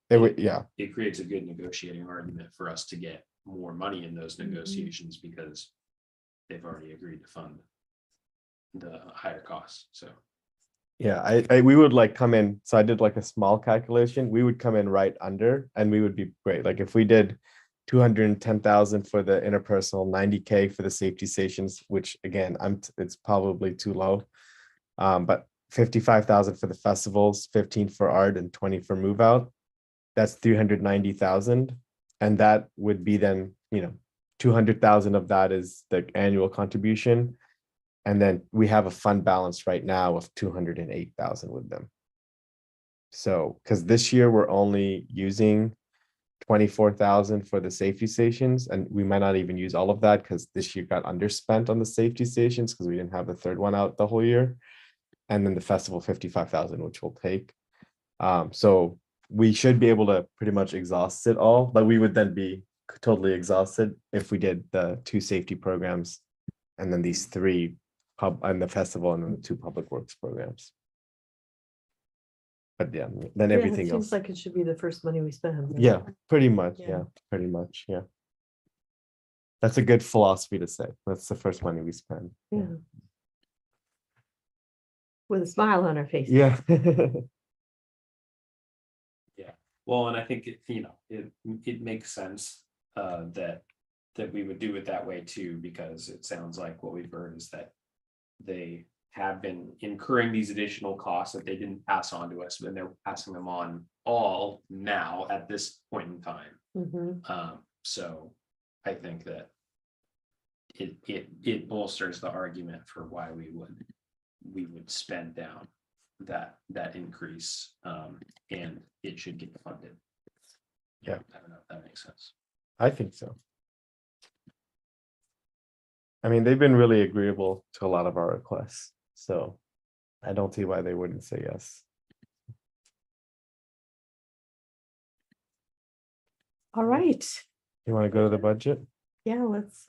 It creates a good negotiating argument for us to get more money in those negotiations because they've already agreed to fund the higher costs. So Yeah, we would like come in. So I did like a small calculation. We would come in right under, and we would be great. Like if we did 210,000 for the interpersonal, 90K for the safety stations, which again, it's probably too low. But 55,000 for the festivals, 15 for art, and 20 for move out. That's 390,000, and that would be then 200,000 of that is the annual contribution. And then we have a fund balance right now of 208,000 with them. So, because this year we're only using 24,000 for the safety stations, and we might not even use all of that because this year got underspent on the safety stations because we didn't have the third one out the whole year. And then the festival 55,000, which we'll take. So we should be able to pretty much exhaust it all, but we would then be totally exhausted if we did the 2 safety programs and then these 3 and the festival and then the 2 public works programs. But yeah, then Yeah, it everything seems else. like it should be the first money we spend. right? Yeah, pretty much. Yeah. Yeah, pretty much. Yeah. That's a good philosophy to say. That's the first money we spend. Yeah. With a smile on our face. Yeah. Well, and I think it makes sense that we would do it that way too, because it sounds like what we've heard is that they have been incurring these additional costs that they didn't pass on to us, and they're passing them on all now at this point in time. Mhm. So I think that it bolsters the argument for why we would spend down that increase, and it should get funded. Yeah. I don't know if that makes sense. I think so. I mean, they've been really agreeable to a lot of our requests, so I don't see why they wouldn't say yes. All right. You want to go to the budget? Yeah, let's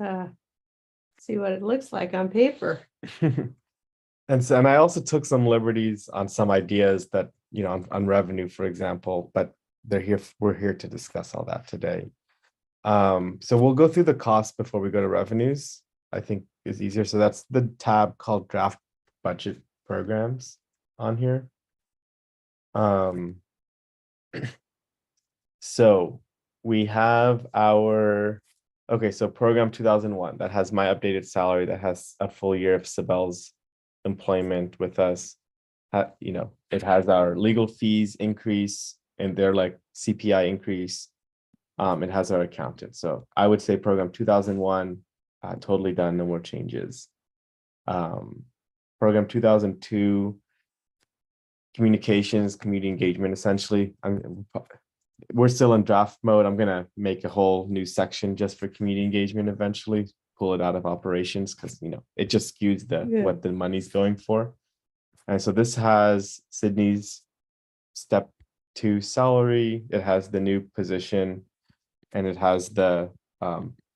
see what it looks like on paper. And I also took some liberties on some ideas that, on revenue, for example, but we're here to discuss all that today. So we'll go through the costs before we go to revenues, I think is easier. So that's the tab called draft budget programs on here. So we have so program 2001, that has my updated salary, that has a full year of Sibel's employment with us. It has our legal fees increase and their like CPI increase. It has our accountant. So I would say program 2001, totally done, no more changes. Program 2002, communications, community engagement, essentially. We're still in draft mode. I'm gonna make a whole new section just for community engagement eventually, pull it out of operations, because it just skews what the money's going for. And so this has Sydney's step 2 salary, it has the new position, and it has the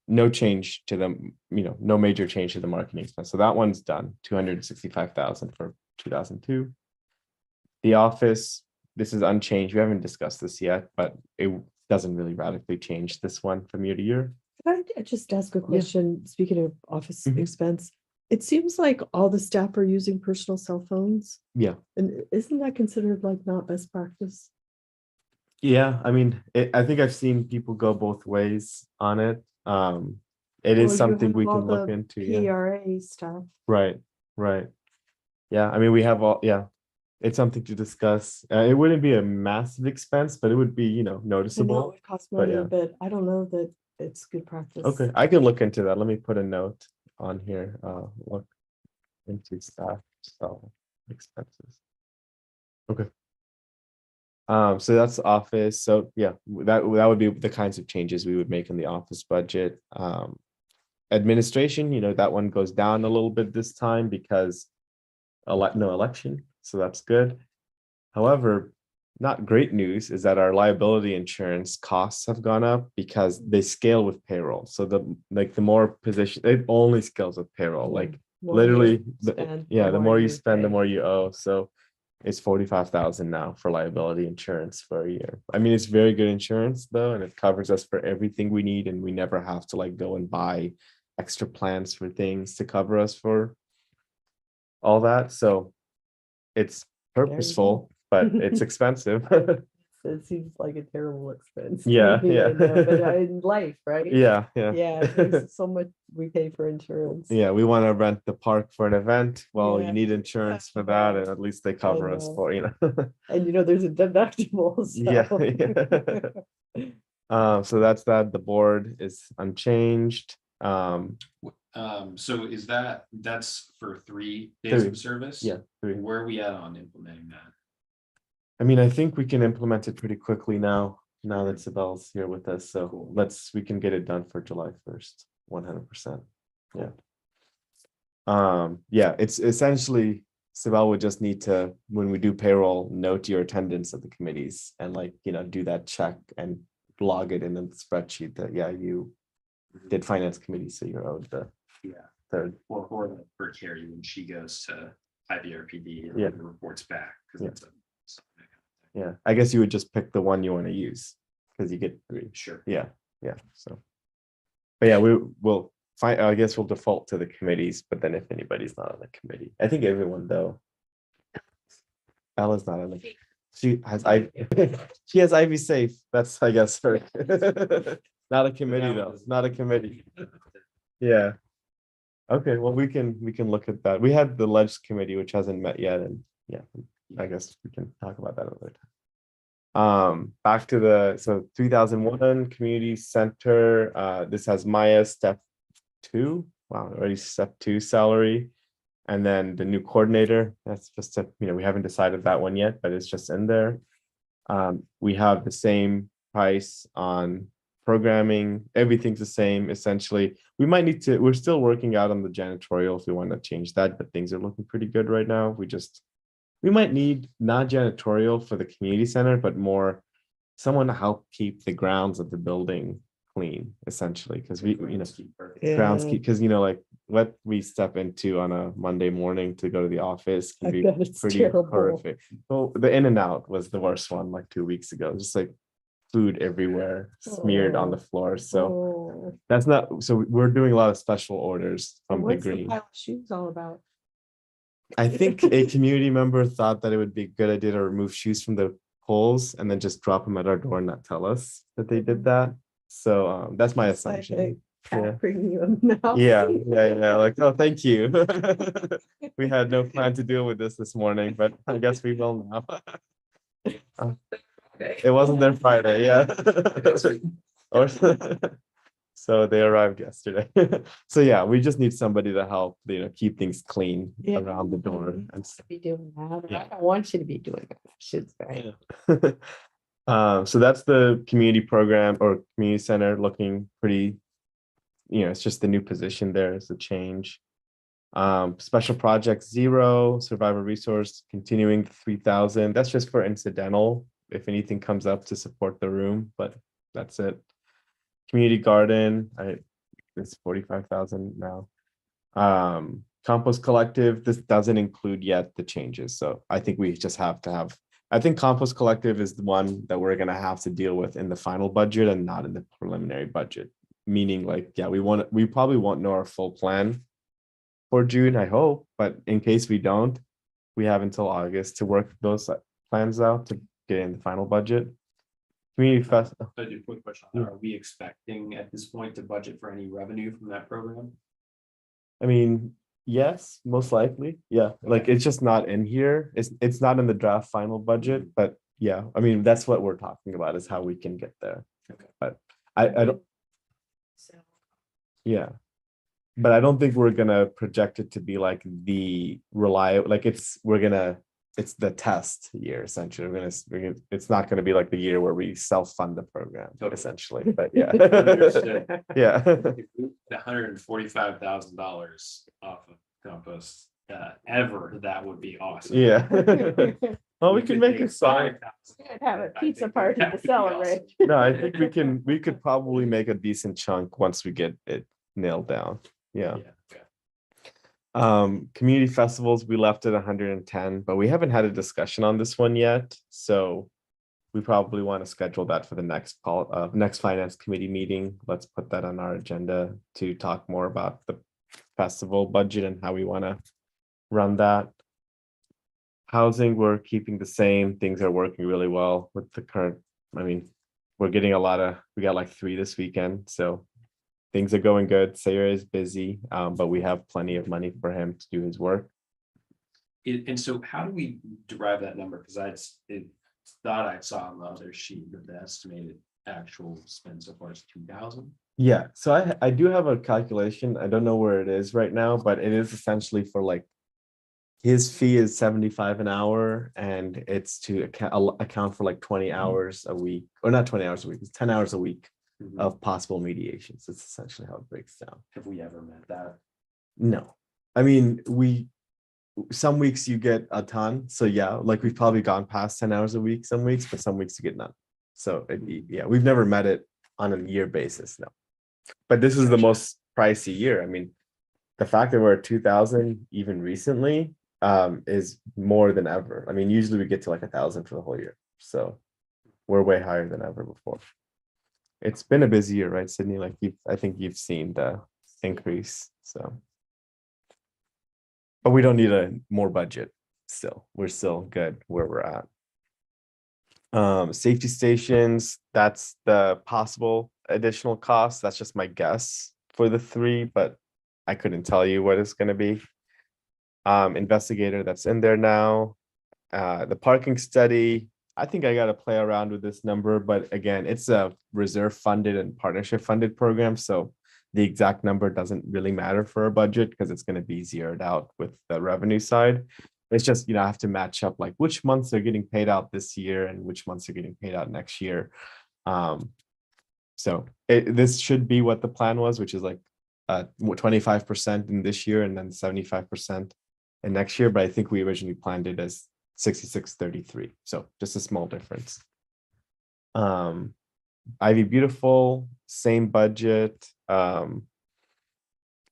no change to the, no major change to the marketing expense. So that one's done, 265,000 for 2002. The office, this is unchanged. We haven't discussed this yet, but it doesn't really radically change this one from year to year. Can I just ask a question? Speaking of office Mhm. expense, it seems like all the staff are using personal cell phones. Yeah. And isn't that considered like not best practice? Yeah, I mean, I think I've seen people go both ways on it. It Well, is you something have we all can look the into. Yeah. PRA stuff. Right. Yeah, I mean, we have it's something to discuss. It wouldn't be a massive expense, but it would be, I know it noticeable. would cost but money, yeah. but I don't know that it's good practice. Okay, I can look into that. Let me put a note on here. Look into staff cell expenses. Okay. So that's office. So yeah, that would be the kinds of changes we would make in the office budget. Administration, that one goes down a little bit this time because no election, so that's good. However, not great news is that our liability insurance costs have gone up because they scale with payroll. So the more position, it only scales with payroll. Like More literally, you the spend, more you spend, the pay. more you owe. So it's 45,000 now for liability insurance for a year. I mean, it's very good insurance though, and it covers us for everything we need, and we never have to like go and buy extra plans for things to cover us for all that. So it's you purposeful, but it's expensive. It seems like a terrible expense. Yeah, to me, yeah. I know, but in life, right? Yeah. Yeah, there's so much we pay for insurance. Yeah, we want to rent the park for an event. Well, Yeah. you need insurance for that, and at least they cover us know. for, And there's a deductible, so. Yeah. So that's that. The board is unchanged. So that's for 3 days 3, of service? Yeah, 3. Where are we at on implementing that? I mean, I think we can implement it pretty quickly now that Sibel's here with us. So Cool. we can get it done for July 1st, 100%. Yeah. Yeah, it's essentially Sibel would just need to, when we do payroll, note your attendance at the committees and do that check and log it in the spreadsheet that, yeah, you did finance committee, so you're owed the third. Or for Carrie when she goes to IVRPD and Yeah. reports back. 'Cause Yeah. it's a- Yeah, I guess you would just pick the one you want to use because you get 3. Sure. Yeah, so. But yeah, we will find, I guess we'll default to the committees, but then if anybody's not on the committee, I think everyone though. Ella's not on the, she has she has Ivy Safe. That's, I guess, her. Not a committee though, not a committee. Yeah. Okay, well, we can look at that. We had the ledge committee, which hasn't met yet, and yeah, I guess we can talk about that another time. Back to the 3001 community center. This has Maya step 2. Wow, already step 2 salary. And then the new coordinator, that's just we haven't decided that one yet, but it's just in there. We have the same price on programming. Everything's the same, essentially. We might need to, we're still working out on the janitorial if we want to change that, but things are looking pretty good right now. We might need not janitorial for the community center, but more someone to help keep the grounds of the building clean, essentially, because grounds keep, because like what we step into on a Monday morning to go to the office can I be bet it's pretty terrible. horrific. Well, the In and Out was the worst one like 2 weeks ago, just like food everywhere smeared on the floor. So Oh, that's not, so we're doing a lot of special orders from the what's the green. pile of shoes all about? I think a community member thought that it would be a good idea to remove shoes from the poles and then just drop them at our door and not tell us that they did that. So that's my It's like assumption. a Yeah. cat bringing you a mouse. Yeah. Like, oh, thank you. We had no plan to deal with this morning, but I guess we will now. It wasn't their Friday, yeah. Or so they arrived yesterday. So yeah, we just need somebody to help, keep things clean Yeah. around the door and Be doing that. Yeah. I don't want you to be doing that, I should say. So that's the community program or community center looking pretty, it's just the new position there is a change. Special project 0, survivor resource continuing 3,000. That's just for incidental if anything comes up to support the room, but that's it. Community garden, it's 45,000 now. Compost collective, this doesn't include yet the changes, so I think we just have to have, I think compost collective is the one that we're gonna have to deal with in the final budget and not in the preliminary budget. Meaning like, yeah, we probably won't know our full plan for June, I hope, but in case we don't, we have until August to work those plans out to get in the final budget. Community fest, I do a quick question. Are we expecting at this point to budget for any revenue from that program? I mean, yes, most likely. Yeah, like it's just not in here. It's not in the draft final budget, but yeah, I mean, that's what we're talking about is how we can get there. Okay. But I don't, So yeah. But I don't think we're gonna project it to be like the reliable, like it's the test year essentially. It's not gonna be like the year where we self-fund the program Totally. essentially, but yeah. Understood. Yeah. $145,000 off of compost, ever, that would be awesome. Yeah. Well, we can make take a sign. 5,000. Have a I pizza think party that to would be celebrate. No, I think we could probably make a decent chunk once we get it nailed down. Yeah. awesome. Yeah, okay. Community festivals, we left at 110, but we haven't had a discussion on this one yet. So we probably want to schedule that for the next finance committee meeting. Let's put that on our agenda to talk more about the festival budget and how we want to run that. Housing, we're keeping the same. Things are working really well with the current, I mean, we're getting we got like 3 this weekend. So things are going good. Sayer is busy, but we have plenty of money for him to do his work. And so how do we derive that number? Because I thought I saw on the other sheet that the estimated actual spend so far is 2,000. Yeah, so I do have a calculation. I don't know where it is right now, but it is essentially for like his fee is 75 an hour, and it's to account for like 20 hours a week, or not 20 hours a week, it's 10 hours a week of possible mediations. It's essentially how it breaks down. Have we ever met that? No, I mean, some weeks you get a ton. So yeah, like we've probably gone past 10 hours a week some weeks, but some weeks you get none. So yeah, we've never met it on a year basis. No, but this is the most pricey year. I mean, the fact that we're at 2,000 even recently is more than ever. I mean, usually we get to like 1,000 for the whole year. So we're way higher than ever before. It's been a busy year, right, Sydney? Like I think you've seen the increase, so. But we don't need a more budget still. We're still good where we're at. Safety stations, that's the possible additional cost. That's just my guess for the three, but I couldn't tell you what it's gonna be. Investigator, that's in there now. The parking study, I think I gotta play around with this number, but again, it's a reserve funded and partnership funded program, so the exact number doesn't really matter for a budget because it's gonna be zeroed out with the revenue side. It's just, I have to match up like which months are getting paid out this year and which months are getting paid out next year. So this should be what the plan was, which is like 25% in this year and then 75% in next year. But I think we originally planned it as 66-33. So just a small difference. Ivy Beautiful, same budget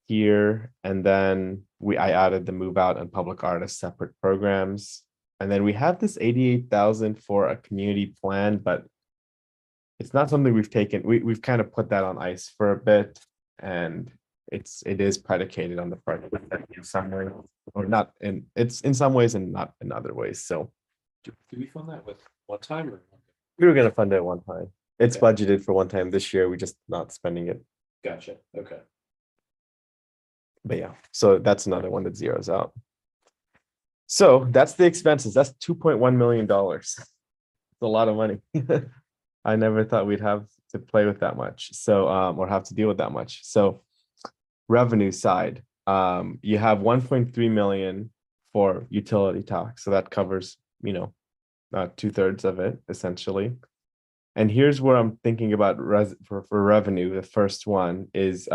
here. And then I added the move out and public art as separate programs. And then we have this 88,000 for a community plan, but it's not something we've taken. We've kind of put that on ice for a bit, and it is predicated on the fact that in some way or not, and it's in some ways and not in other ways. So Do we fund that with one time or? we were gonna fund it one time. It's Okay. budgeted for one time this year. We're just not spending it. Gotcha, okay. But yeah, so that's another one that zeroes out. So that's the expenses. That's $2.1 million. It's a lot of money. I never thought we'd have to play with that much. So or have to deal with that much. So revenue side, you have 1.3 million for utility tax. So that covers, 2/3 of it essentially. And here's where I'm thinking about for revenue. The first one is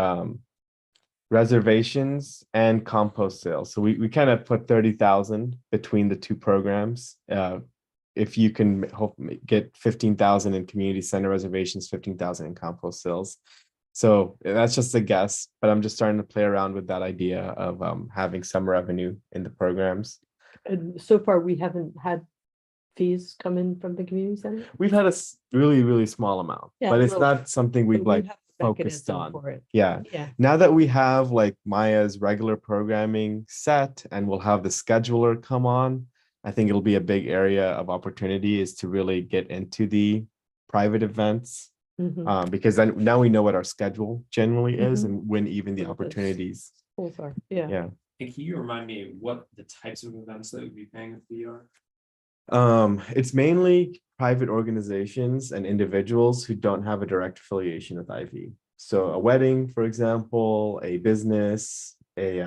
reservations and compost sales. So we kind of put 30,000 between the two programs. If you can get 15,000 in community center reservations, 15,000 in compost sales. So that's just a guess, but I'm just starting to play around with that idea of having some revenue in the programs. And so far, we haven't had fees come in from the community center. We've had a really, really small amount, Yeah, but it's well, not something we've But we like have the focused mechanism on. for it. Yeah. Yeah, Now that we have like Maya's regular programming set and we'll have the scheduler come on, I think it'll be a big area of opportunity is to really get into the private events. mhm, Because then now we know what our schedule generally is Mhm. and when even the What the opportunities. both are, yeah. Yeah. And can you remind me what the types of events that would be paying a fee are? It's mainly private organizations and individuals who don't have a direct affiliation with IV. So a wedding, for example, a business, we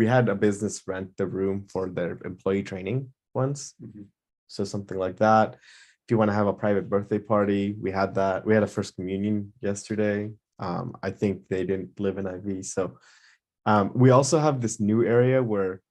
had a business rent the room for their employee training once. Mhm. So something like that. If you want to have a private birthday party, we had that. We had a first communion yesterday. I think they didn't live in IV. So we also have this new area where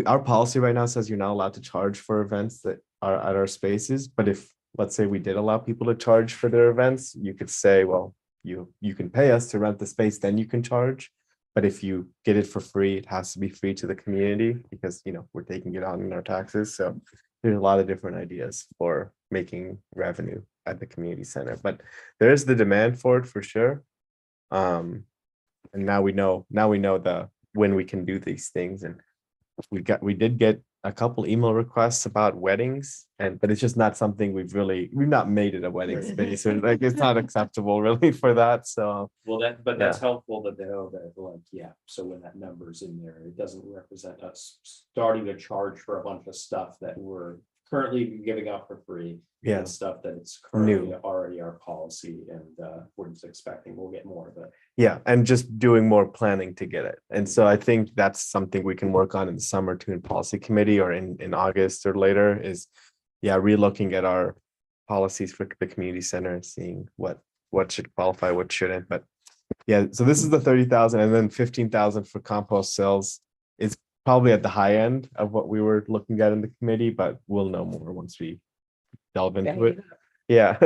our policy right now says you're not allowed to charge for events that are at our spaces. But if, let's say we did allow people to charge for their events, you could say, well, you can pay us to rent the space, then you can charge. But if you get it for free, it has to be free to the community because, we're taking it on in our taxes. So there's a lot of different ideas for making revenue at the community center, but there's the demand for it for sure. And now we know when we can do these things. And we did get a couple email requests about weddings, but it's just not something we've not made it a wedding space, or like it's not acceptable really for that. So Well, that's helpful to know that, like, yeah, so when that number's in there, it doesn't represent us starting to charge for a bunch of stuff that we're currently giving out for free. yeah, And stuff that it's currently New. already our policy, and we're just expecting we'll get more of it. yeah, and just doing more planning to get it. And so I think that's something we can work on in the summer too, in policy committee or in August or later is, relooking at our policies for the community center and seeing what should qualify, what shouldn't. But yeah, so this is the 30,000, and then 15,000 for compost sales is probably at the high end of what we were looking at in the committee, but we'll know more once we delve into Bang it. it up. Yeah.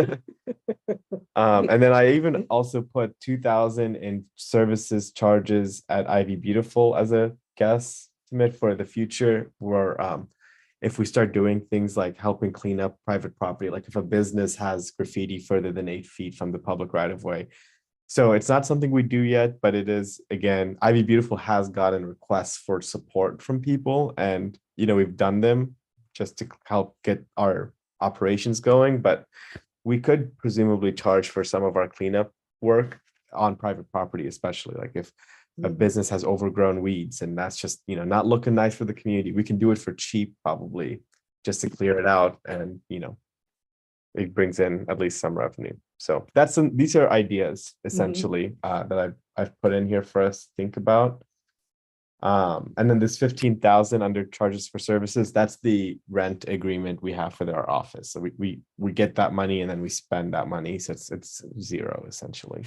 And then I even also put 2,000 in services charges at Ivy Beautiful as a guess. estimate for the future, where if we start doing things like helping clean up private property, like if a business has graffiti further than 8 feet from the public right of way. So it's not something we do yet, but it is, again, Ivy Beautiful has gotten requests for support from people, and we've done them just to help get our operations going. But we could presumably charge for some of our cleanup work on private property, especially like if a business has overgrown weeds and that's just not looking nice for the community. We can do it for cheap, probably, just to clear it out, and it brings in at least some revenue. So these are ideas essentially that I've put in here for us to think about. And then this 15,000 under charges for services, that's the rent agreement we have for our office. So we get that money and then we spend that money. So it's zero essentially.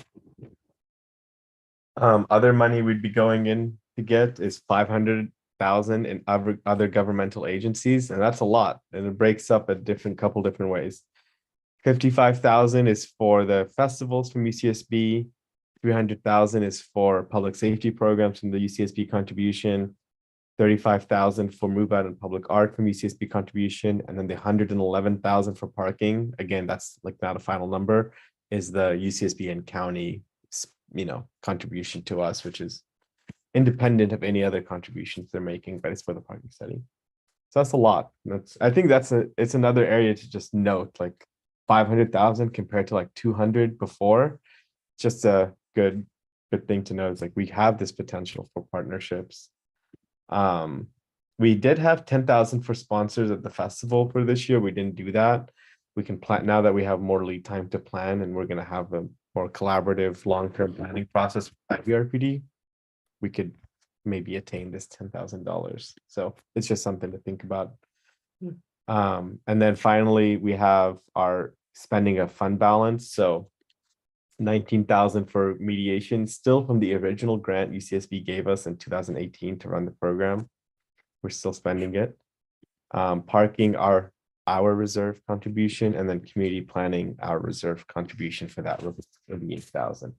Other money we'd be going in to get is 500,000 in other governmental agencies, and that's a lot. And it breaks up a couple different ways. 55,000 is for the festivals from UCSB. 300,000 is for public safety programs from the UCSB contribution. 35,000 for move out and public art from UCSB contribution, and then the 111,000 for parking. Again, that's like not a final number, is the UCSB and county contribution to us, which is independent of any other contributions they're making, but it's for the parking study. So that's a lot. I think it's another area to just note, like 500,000 compared to like 200 before. Just a good thing to know. It's like we have this potential for partnerships. We did have 10,000 for sponsors at the festival for this year. We didn't do that. We can plan now that we have more lead time to plan, and we're going to have a more collaborative long-term planning process at VRPD. We could maybe attain this $10,000. So it's just something to think about. And then finally, we have our spending of fund balance. So 19,000 for mediation, still from the original grant UCSB gave us in 2018 to run the program. We're still spending it. Parking, our reserve contribution, and then community planning, our reserve contribution for that will be 8,000.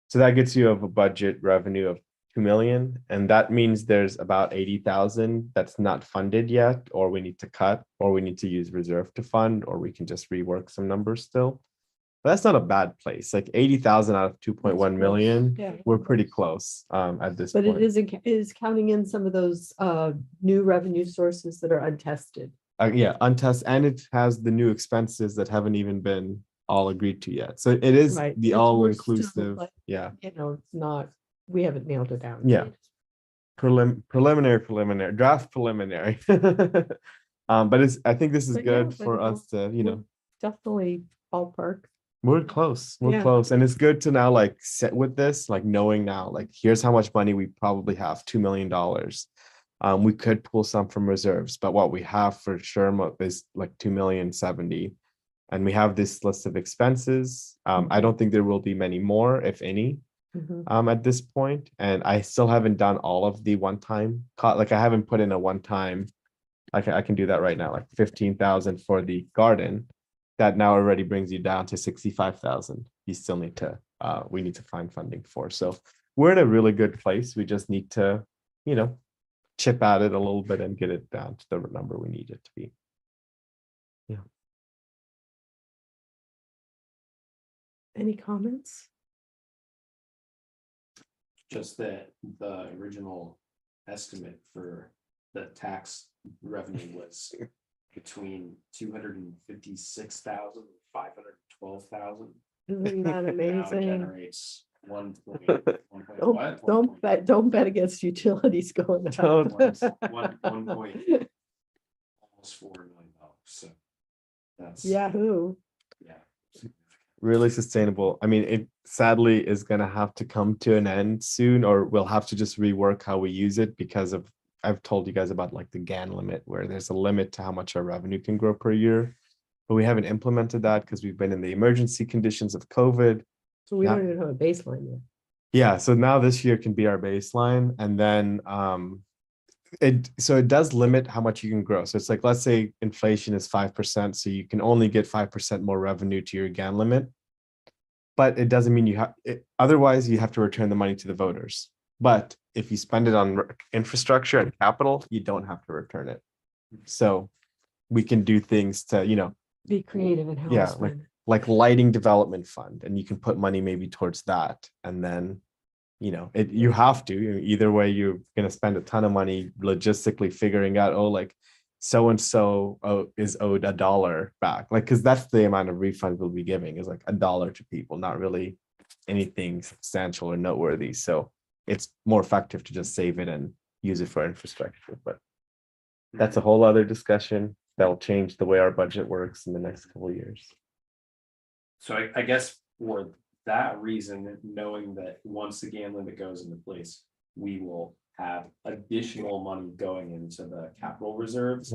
So that gets you of a budget revenue of 2 million, and that means there's about 80,000 that's not funded yet, or we need to cut, or we need to use reserve to fund, or we can just rework some numbers still. But that's not a bad place. Like 80,000 out of 2.1 million, Yeah. we're pretty close at this But point. it is counting in some of those new revenue sources that are untested. Yeah, untested, and it has the new expenses that haven't even been all agreed to yet. So it is Right. the It's all we're still, inclusive. like, Yeah, It's not, we haven't nailed it down. yeah. Preliminary, draft preliminary. But I think this is But yeah, good but for us to, Definitely ballpark. we're close. We're Yeah. close. And it's good to now like sit with this, like knowing now, like here's how much money we probably have, $2 million. We could pull some from reserves, but what we have for sure is like 2,070,000. And we have this list of expenses. I don't think there will be many more, if any, at this point. And I still haven't done all of the one-time, like I haven't put in a one-time, I can do that right now, like 15,000 for the garden. That now already brings you down to 65,000. You still need to, we need to find funding for. So we're in a really good place. We just need to, chip at it a little bit and get it down to the number we need it to be. Yeah. Any comments? Just that the original estimate for the tax revenue was between 256,000 and 512,000. Isn't that Now it amazing? generates 1.1 Don't bet against utilities going up. Don't. almost $4 million. So that's Yahoo. yeah. Really sustainable. I mean, it sadly is going to have to come to an end soon, or we'll have to just rework how we use it because of, I've told you guys about like the GAN limit, where there's a limit to how much our revenue can grow per year. But we haven't implemented that because we've been in the emergency conditions of COVID. So we Yeah. don't even have a baseline yet. Yeah, so now this year can be our baseline, and then it does limit how much you can grow. So it's like, let's say inflation is 5%, so you can only get 5% more revenue to your GAN limit, but it doesn't mean you have it. Otherwise, you have to return the money to the voters. But if you spend it on infrastructure and capital, you don't have to return it. So we can do things to, Be creative in how we Yeah, spend. like lighting development fund, and you can put money maybe towards that. And then, you have to, either way, you're gonna spend a ton of money logistically figuring out, oh, like so and so is owed $1 back. Like, because that's the amount of refund we'll be giving, is like $1 to people, not really anything substantial or noteworthy. So it's more effective to just save it and use it for infrastructure. But that's a whole other discussion that'll change the way our budget works in the next couple of years. So I guess for that reason, knowing that once the gam limit goes into place, we will have additional money going into the capital reserves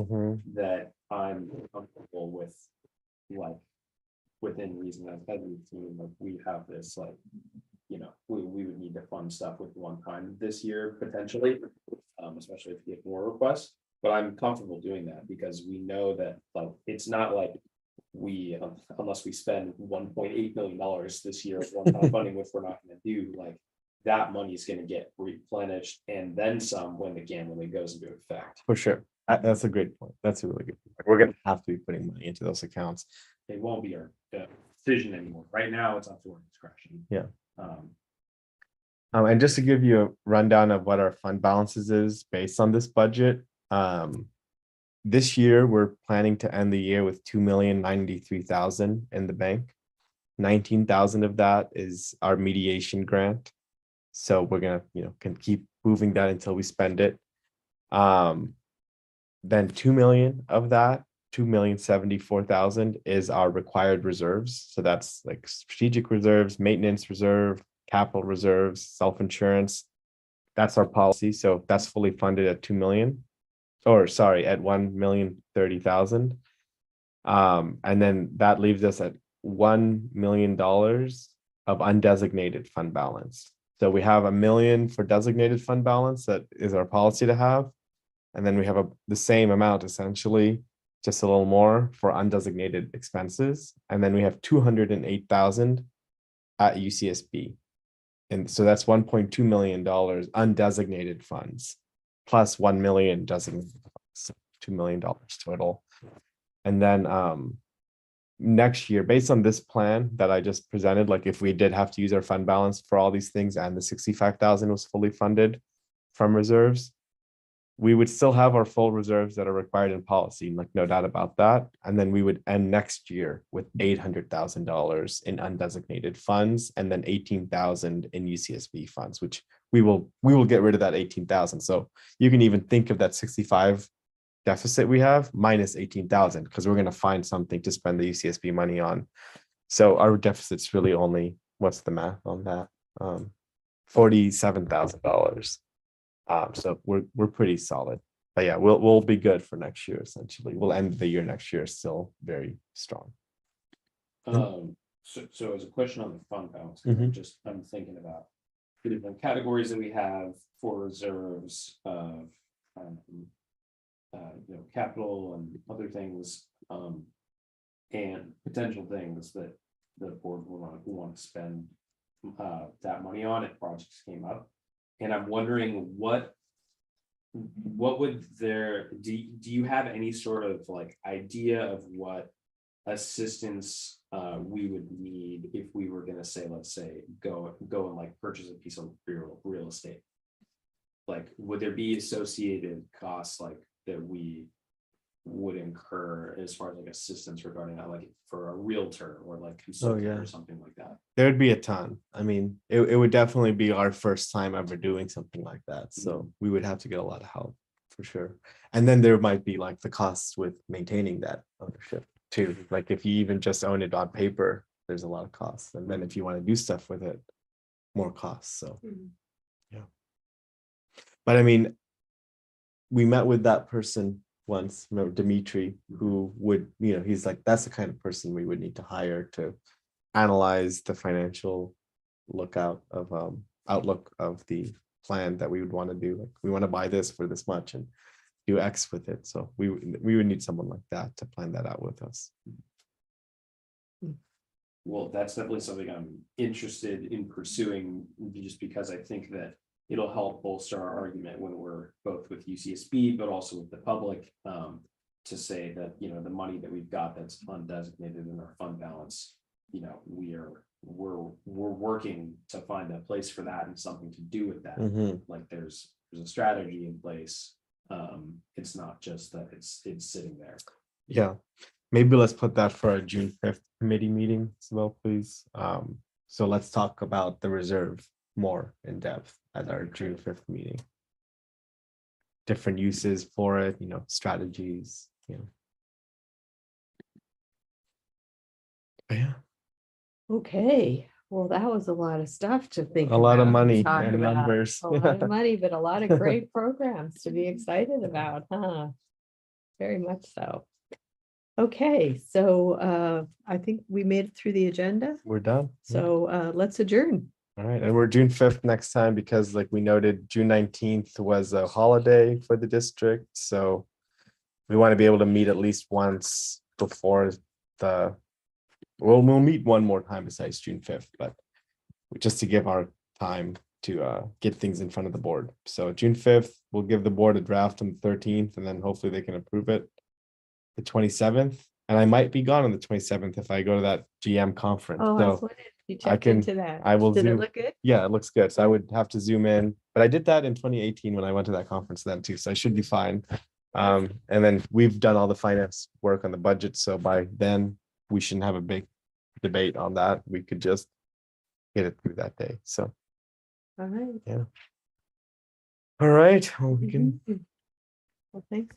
that I'm comfortable with, like, within reason, as we've seen, like, we have this, like, we would need to fund stuff with one time this year potentially, especially if you get more requests. But I'm comfortable doing that because we know that, like, it's not like we, unless we spend $1.8 million this year of one-time funding, which we're not gonna do, like, that money is gonna get replenished and then some when the gam limit goes into effect. For sure. That's a great point. That's a really good point. We're gonna have to be putting money into those accounts. It won't be our decision anymore. Right now, it's up to our discretion. Yeah. And just to give you a rundown of what our fund balances is based on this budget, this year we're planning to end the year with 2,093,000 in the bank. 19,000 of that is our mediation grant. So we're gonna, can keep moving that until we spend it. Then 2 million of that, 2,074,000 is our required reserves. So that's like strategic reserves, maintenance reserve, capital reserves, self-insurance. That's our policy. So that's fully funded at 2 million, or sorry, at 1,030,000. And then that leaves us at $1 million of undesignated fund balance. So we have $1 million for designated fund balance that is our policy to have. And then we have the same amount, essentially, just a little more for undesignated expenses. And then we have 208,000 at UCSB. And so that's $1.2 million undesignated funds, plus 1 million designated funds, $2 million total. And then next year, based on this plan that I just presented, like if we did have to use our fund balance for all these things and the 65,000 was fully funded from reserves, we would still have our full reserves that are required in policy, like no doubt about that. And then we would end next year with $800,000 in undesignated funds, and then 18,000 in UCSB funds, which we will get rid of that 18,000. So you can even think of that 65 deficit we have minus 18,000, because we're going to find something to spend the UCSB money on. So our deficit's really only, what's the math on that? $47,000. So we're pretty solid. But yeah, we'll be good for next year. Essentially, we'll end the year next year still very strong. So as a question on the fund balance, I'm thinking about the different categories that we have for reserves of capital and other things, and potential things that the board will want to spend that money on if projects came up. And I'm wondering what would do you have any sort of like idea of what assistance we would need if we were going to say, let's say, go and like purchase a piece of real estate? Like, would there be associated costs like that we would incur as far as like assistance regarding that, like for a realtor or like consultant or something like that? There'd be a ton. I mean, it would definitely be our first time ever doing something like that. So we would have to get a lot of help for sure. And then there might be like the costs with maintaining that ownership too. Like if you even just own it on paper, there's a lot of costs. And then if you want to do stuff with it, more costs. So yeah. But I mean, we met with that person once, remember Dimitri, who would, he's like, that's the kind of person we would need to hire to analyze the financial outlook of the plan that we would want to do. Like, we want to buy this for this much and do X with it. So we would need someone like that to plan that out with us. Well, that's definitely something I'm interested in pursuing, just because I think that it'll help bolster our argument when we're both with UCSB, but also with the public. To say that, you know, the money that we've got that's undesignated in our fund balance, you know, we're working to find a place for that and something to do with that. Mhm. Like there's a strategy in place. It's not just that it's sitting there. Yeah, maybe let's put that for our June 5th committee meeting as well, please. So let's talk about the reserve more in depth at our June 5th meeting. Different uses for it, you know, strategies, you know. But yeah, Okay, well, that was a lot of stuff to think a lot of about and money talk and about. numbers. A lot of money, but a lot of great programs to be excited about, huh? Very much so. Okay, so I think we made it through the agenda, We're done. Yeah. so let's adjourn. All right, and we're June 5th next time because like we noted, June 19th was a holiday for the district, so we want to be able to meet at least once before the, we'll meet one more time besides June 5th, but just to give our time to get things in front of the board. So June 5th, we'll give the board a draft on the 13th, and then hopefully they can approve it the 27th. And I might be gone on the 27th if I go to that GM conference. Oh, I was So wondering if you I checked can- into that. I will Did it zoom. look good? yeah, it looks good. So I would have to zoom in, but I did that in 2018 when I went to that conference then too. So I should be fine. And then we've done all the finance work on the budget. So by then we shouldn't have a big debate on that. We could just get it through that day. So, All right. all right, well, we can Mhm. Well, thanks.